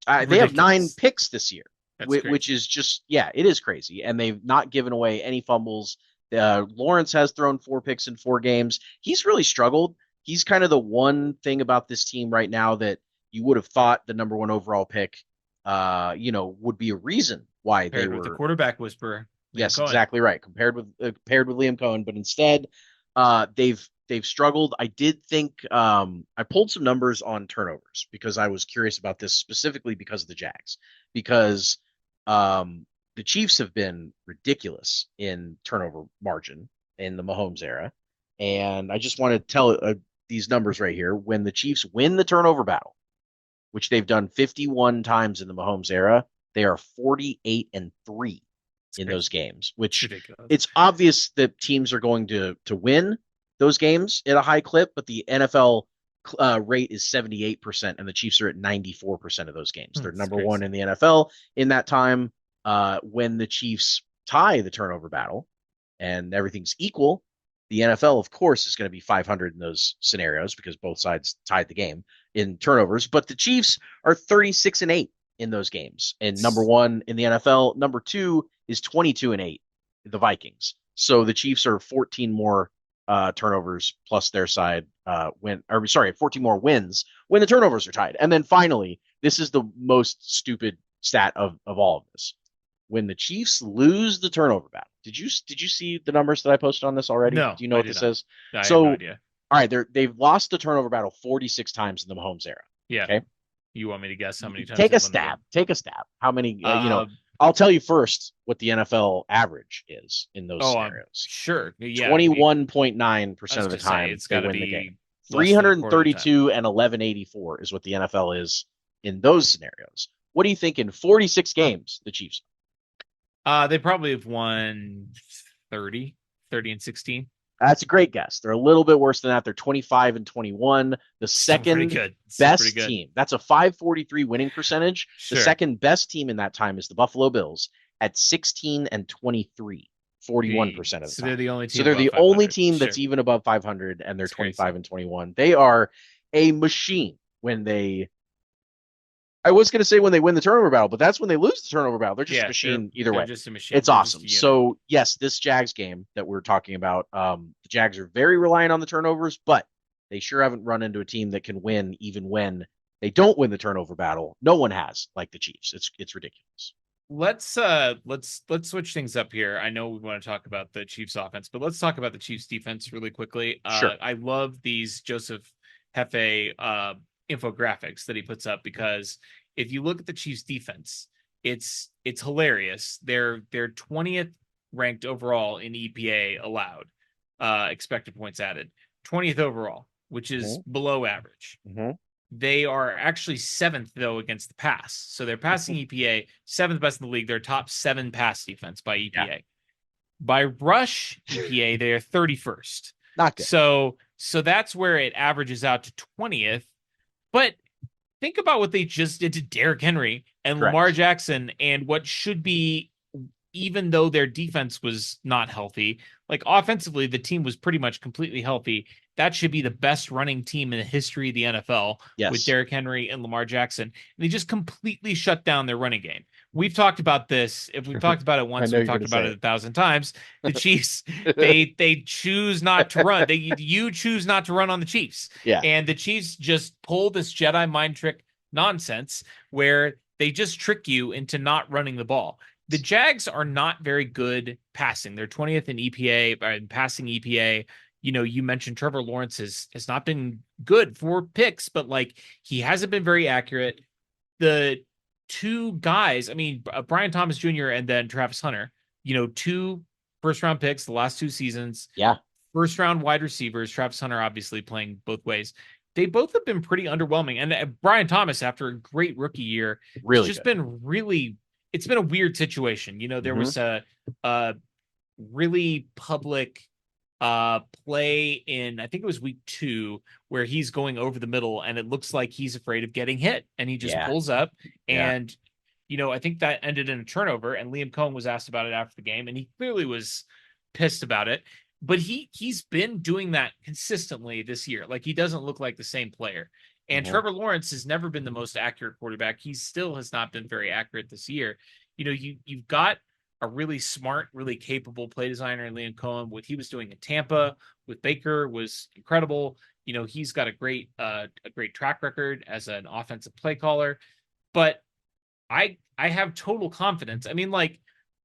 They have 9 picks this year, which is just it is crazy. And they've not given away any fumbles. Lawrence has thrown 4 picks in 4 games. He's really struggled. He's kind of the one thing about this team right now that you would have thought the number 1 overall pick, would be a reason why they were the quarterback whisperer. Yes, exactly right. Compared with Liam Cohen, but instead, they've struggled. I did think I pulled some numbers on turnovers because I was curious about this specifically because of the Jags, because the Chiefs have been ridiculous in turnover margin in the Mahomes era, and I just want to tell these numbers right here. When the Chiefs win the turnover battle, which they've done 51 times in the Mahomes era, they are 48-3 in those games, which it's obvious that teams are going to win those games at a high clip, but the NFL rate is 78%, and the Chiefs are at 94% of those games. They're That's number crazy. one in the NFL in that time. When the Chiefs tie the turnover battle and everything's equal, the NFL, of course, is going to be 500 in those scenarios because both sides tied the game in turnovers. But the Chiefs are 36-8 in those games, and number one in the NFL. Number two is 22-8, the Vikings. So the Chiefs are 14 more turnovers plus their side 14 more wins when the turnovers are tied. And then finally, this is the most stupid stat of all of this. When the Chiefs lose the turnover battle, did you see the numbers that I posted on this already? No, Do you know I what did this not. is? I have So, no idea. all right, they've lost the turnover battle 46 times in the Mahomes era. Yeah. Okay. You want me to guess how many times? Take they a won the game? stab. Take a stab. How many? Uh, I'll tell you first what the NFL average is in those oh, scenarios. sure. Yeah. 21.9% of the I was gonna say, time it's they got to win the be game. less than a quarter of the time. 332 and 1184 is what the NFL is in those scenarios. What do you think in 46 games the Chiefs? They probably have won 30 and 16. That's a great guess. They're a little bit worse than that. They're 25-21. The Still pretty second good. Still best pretty good. team. That's a 543 winning percentage. Sure. The second best team in that time is the Buffalo Bills at 16-23, 41% of the So time. they're the only team. So they're the above only 500. team that's Sure. even above 500, and they're That's crazy. 25-21. They are a machine when they. I was going to say when they win the turnover battle, but that's when they lose the turnover battle. They're just a machine either they're way. Just a machine. It's They're just awesome. a unit. So yes, this Jags game that we're talking about, the Jags are very reliant on the turnovers, but they sure haven't run into a team that can win even when they don't win the turnover battle. No one has like the Chiefs. It's ridiculous. Let's switch things up here. I know we want to talk about the Chiefs offense, but let's talk about the Chiefs defense really quickly. Sure. I love these Joseph Hefe infographics that he puts up, because if you look at the Chiefs defense, it's hilarious. They're 20th ranked overall in EPA allowed, expected points added, 20th overall, which is below average. Mm-hmm. They are actually 7th, though, against the pass. So their passing EPA, 7th best in the league. They're top 7 pass defense by EPA. Yeah. By rush EPA, they are 31st. Not good. So that's where it averages out to 20th. But think about what they just did to Derrick Henry and Correct. Lamar Jackson, and what should be, even though their defense was not healthy, like offensively, the team was pretty much completely healthy. That should be the best running team in the history of the NFL, yes, with Derrick Henry and Lamar Jackson. And they just completely shut down their running game. We've talked about this. If we've talked about it once, we've talked about it 1,000 times. The Chiefs, they choose not to run. You choose not to run on the Chiefs. Yeah. And the Chiefs just pull this Jedi mind trick nonsense where they just trick you into not running the ball. The Jags are not very good passing. They're 20th in EPA, in passing EPA. You know, you mentioned Trevor Lawrence has not been good for picks, but like he hasn't been very accurate. The two guys, I mean, Brian Thomas Jr. and then Travis Hunter, 2 first-round picks the last 2 seasons. Yeah. First-round wide receivers, Travis Hunter obviously playing both ways. They both have been pretty underwhelming. And Brian Thomas, after a great rookie year, really it's just been really, it's been a weird situation. There was a really public play in, I think it was week 2, where he's going over the middle and it looks like he's afraid of getting hit, and he just pulls up and I think that ended in a turnover, and Liam Cohen was asked about it after the game, and he clearly was pissed about it. But he's been doing that consistently this year. Like, he doesn't look like the same player. And Trevor Lawrence has never been the most accurate quarterback. He still has not been very accurate this year. You've got a really smart, really capable play designer in Liam Cohen. What he was doing in Tampa with Baker was incredible. He's got a great track record as an offensive play caller. But I have total confidence. I mean, like,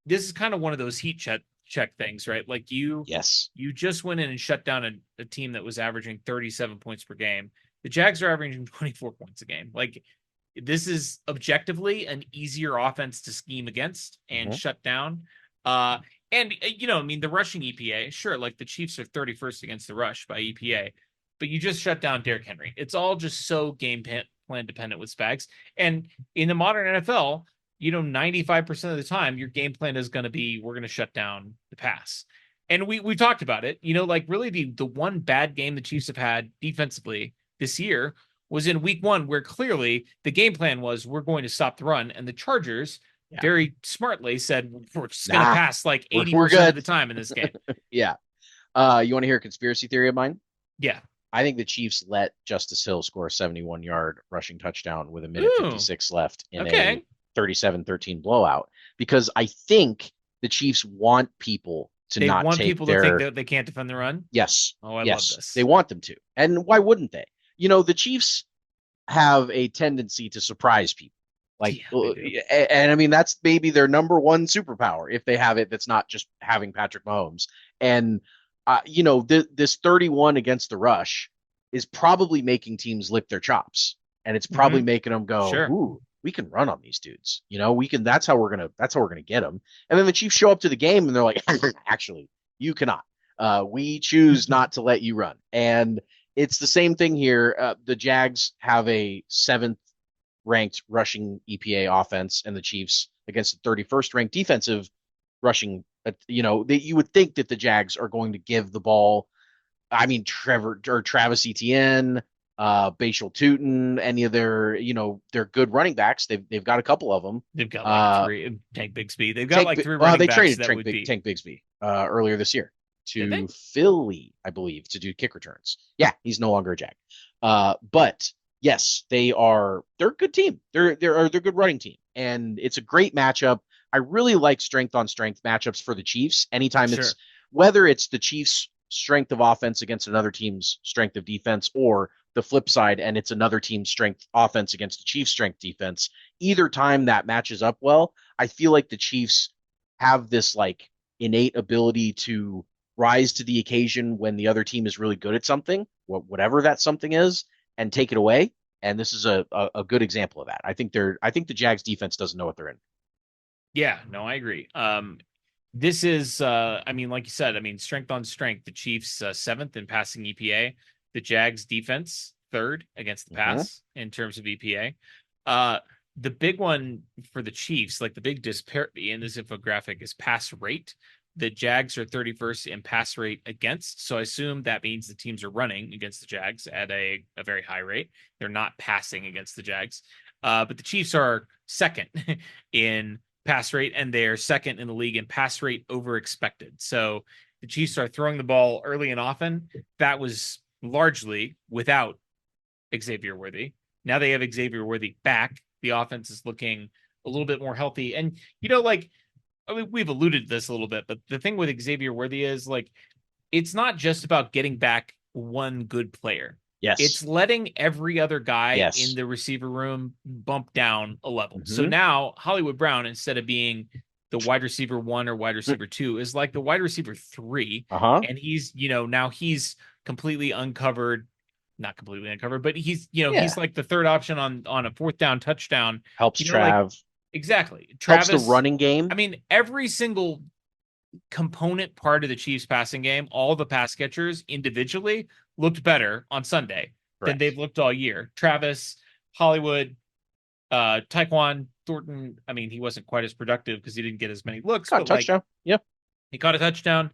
this is kind of one of those heat check things, right? Like you just went in and shut down a team that was averaging 37 points per game. The Jags are averaging 24 points a game. Like, this is objectively an easier offense to scheme against and shut down. I mean, the rushing EPA, sure, like the Chiefs are 31st against the rush by EPA, but you just shut down Derrick Henry. It's all just so game plan dependent with Spags. And in the modern NFL, 95% of the time, your game plan is going to be, we're going to shut down the pass. And we talked about it, like really the one bad game the Chiefs have had defensively this year was in week 1, where clearly the game plan was we're going to stop the run. And the Chargers very smartly said, we're just going to pass like 80% of the time in this game. Yeah. You want to hear a conspiracy theory of mine? Yeah. I think the Chiefs let Justice Hill score a 71-yard rushing touchdown with a minute 56 left in a 37-13 blowout, because I think the Chiefs want people to not want take people to think that they can't defend the run. Yes. Oh, I love this. They want them to. And why wouldn't they? The Chiefs have a tendency to surprise people. And I mean, that's maybe their number one superpower if they have it. That's not just having Patrick Mahomes. And, this 31 against the rush is probably making teams lick their chops, and it's probably making them go, ooh, we can run on these dudes. That's how we're going to get them. And then the Chiefs show up to the game and they're like, actually, you cannot. We choose not to let you run. And it's the same thing here. The Jags have a 7th ranked rushing EPA offense, and the Chiefs against the 31st ranked defensive rushing. You would think that the Jags are going to give the ball. I mean, Travis Etienne, Bashal Tootin, any of their good running backs. They've got a couple of them. They've got like 3. Tank Bigsby. They've got like 3 running they backs. Traded that would be Tank Bigsby earlier this year to Philly, I believe, to do kick returns. Yeah, he's no longer a Jag. But yes, they're a good team. They're a good running team, and it's a great matchup. I really like strength on strength matchups for the Chiefs. Anytime it's whether it's the Chiefs' strength of offense against another team's strength of defense, or the flip side, and it's another team's strength offense against the Chiefs' strength defense. Either time that matches up well, I feel like the Chiefs have this like innate ability to rise to the occasion when the other team is really good at something, whatever that something is, and take it away. And this is a good example of that. I think the Jags defense doesn't know what they're in. Yeah, no, I agree. This is, I mean, like you said, I mean, strength on strength. The Chiefs 7th in passing EPA. The Jags defense 3rd against the pass in terms of EPA. The big one for the Chiefs, like the big disparity in this infographic, is pass rate. The Jags are 31st in pass rate against. So I assume that means the teams are running against the Jags at a very high rate. They're not passing against the Jags. But the Chiefs are 2nd in pass rate, and they're 2nd in the league in pass rate over expected. So the Chiefs are throwing the ball early and often. That was largely without Xavier Worthy. Now they have Xavier Worthy back. The offense is looking a little bit more healthy. And, we've alluded to this a little bit, but the thing with Xavier Worthy is it's not just about getting back one good player. Yes. It's letting every other guy in the receiver room bump down a level. So now Hollywood Brown, instead of being the wide receiver 1 or wide receiver 2, is like the wide receiver 3. And he's, now he's completely uncovered, not completely uncovered, but he's, he's like the 3rd option on a 4th down touchdown. Helps Trav. Exactly. Travis, helps the running game. I mean, every single component part of the Chiefs passing game, all the pass catchers individually looked better on Sunday than they've looked all year. Travis, Hollywood, Tyquan Thornton. I mean, he wasn't quite as productive because he didn't get as many looks. Caught a touchdown. He caught a touchdown.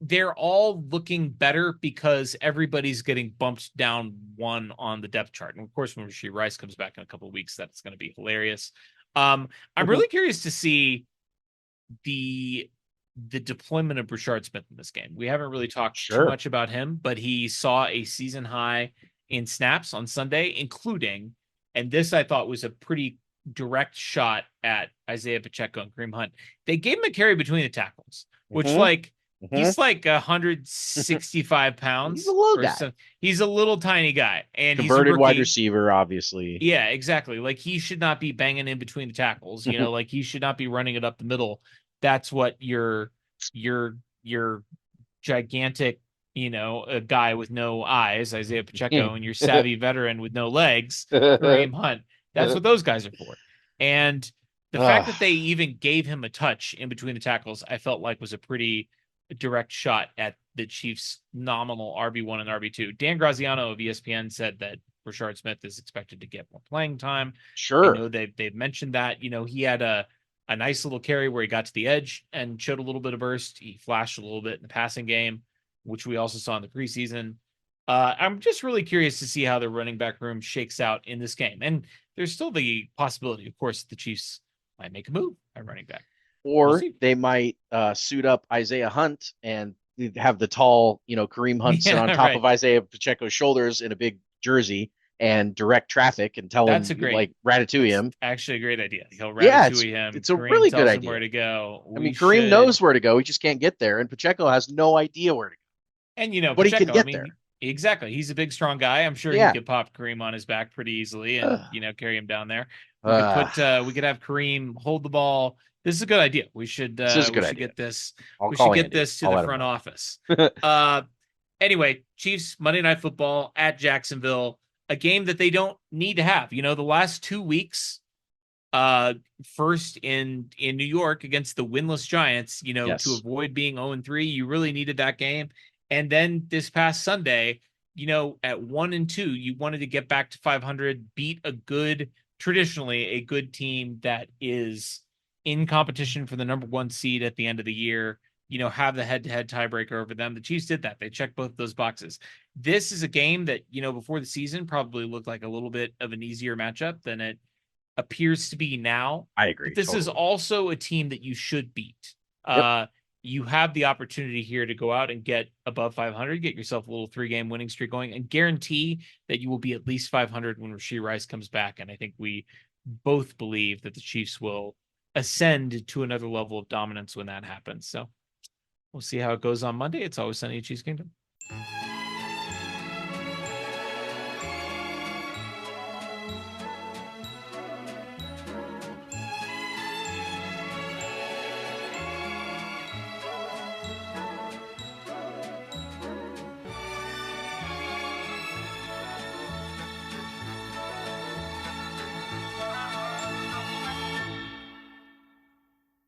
They're all looking better because everybody's getting bumped down 1 on the depth chart. And of course, when Rashee Rice comes back in a couple of weeks, that's going to be hilarious. I'm really curious to see the deployment of Brashard Smith in this game. We haven't really talked too much about him, but he saw a season high in snaps on Sunday, including, and this I thought was a pretty direct shot at Isaiah Pacheco and Kareem Hunt. They gave him a carry between the tackles, which he's like 165 pounds. He's a little guy. He's a little tiny guy, and converted wide receiver, obviously. Yeah, exactly. Like he should not be banging in between the tackles. Like he should not be running it up the middle. That's what your gigantic, a guy with no eyes, Isaiah Pacheco, and your savvy veteran with no legs, Kareem Hunt. That's what those guys are for. And the fact that they even gave him a touch in between the tackles, I felt like was a pretty direct shot at the Chiefs' nominal RB1 and RB2. Dan Graziano of ESPN said that Brashard Smith is expected to get more playing time. Sure. They've mentioned that. He had a nice little carry where he got to the edge and showed a little bit of burst. He flashed a little bit in the passing game, which we also saw in the preseason. I'm just really curious to see how the running back room shakes out in this game. And there's still the possibility, of course, the Chiefs might make a move at running back. We'll Or see. they might suit up Isaiah Hunt and have the tall, Kareem Hunt sit on Yeah, top right. of Isaiah Pacheco's shoulders in a big jersey and direct traffic and tell That's him a great, like Ratatouille that's him. actually a great idea. He'll Yeah, ratatouille him. it's a Kareem really good tells him where idea. to go. I mean, We Kareem should, knows where to go. He just can't get there, and Pacheco has no idea where to go, and but he can Pacheco, I get mean, there. exactly. He's a big, strong guy. I'm sure he Yeah. could pop Kareem on his back pretty easily and, carry him down there. Uh, We could have Kareem hold the ball. This is a good idea. this is a good idea. Get this, I'll we should call get Andy. this to I'll the let him front know. office. Anyway, Chiefs Monday Night Football at Jacksonville, a game that they don't need to have. The last 2 weeks, first in New York against the winless Giants, Yes. to avoid being 0-3, you really needed that game. And then this past Sunday, at 1-2, you wanted to get back to 500, beat traditionally a good team that is in competition for the number 1 seed at the end of the year, have the head-to-head tiebreaker over them. The Chiefs did that. They checked both those boxes. This is a game that, before the season probably looked like a little bit of an easier matchup than it appears to be now. I agree. But this is totally. also a team that you should beat. Yep. You have the opportunity here to go out and get above 500, get yourself a little 3-game winning streak going, and guarantee that you will be at least 500 when Rashee Rice comes back. And I think we both believe that the Chiefs will ascend to another level of dominance when that happens. So we'll see how it goes on Monday. It's always sunny at Chiefs Kingdom.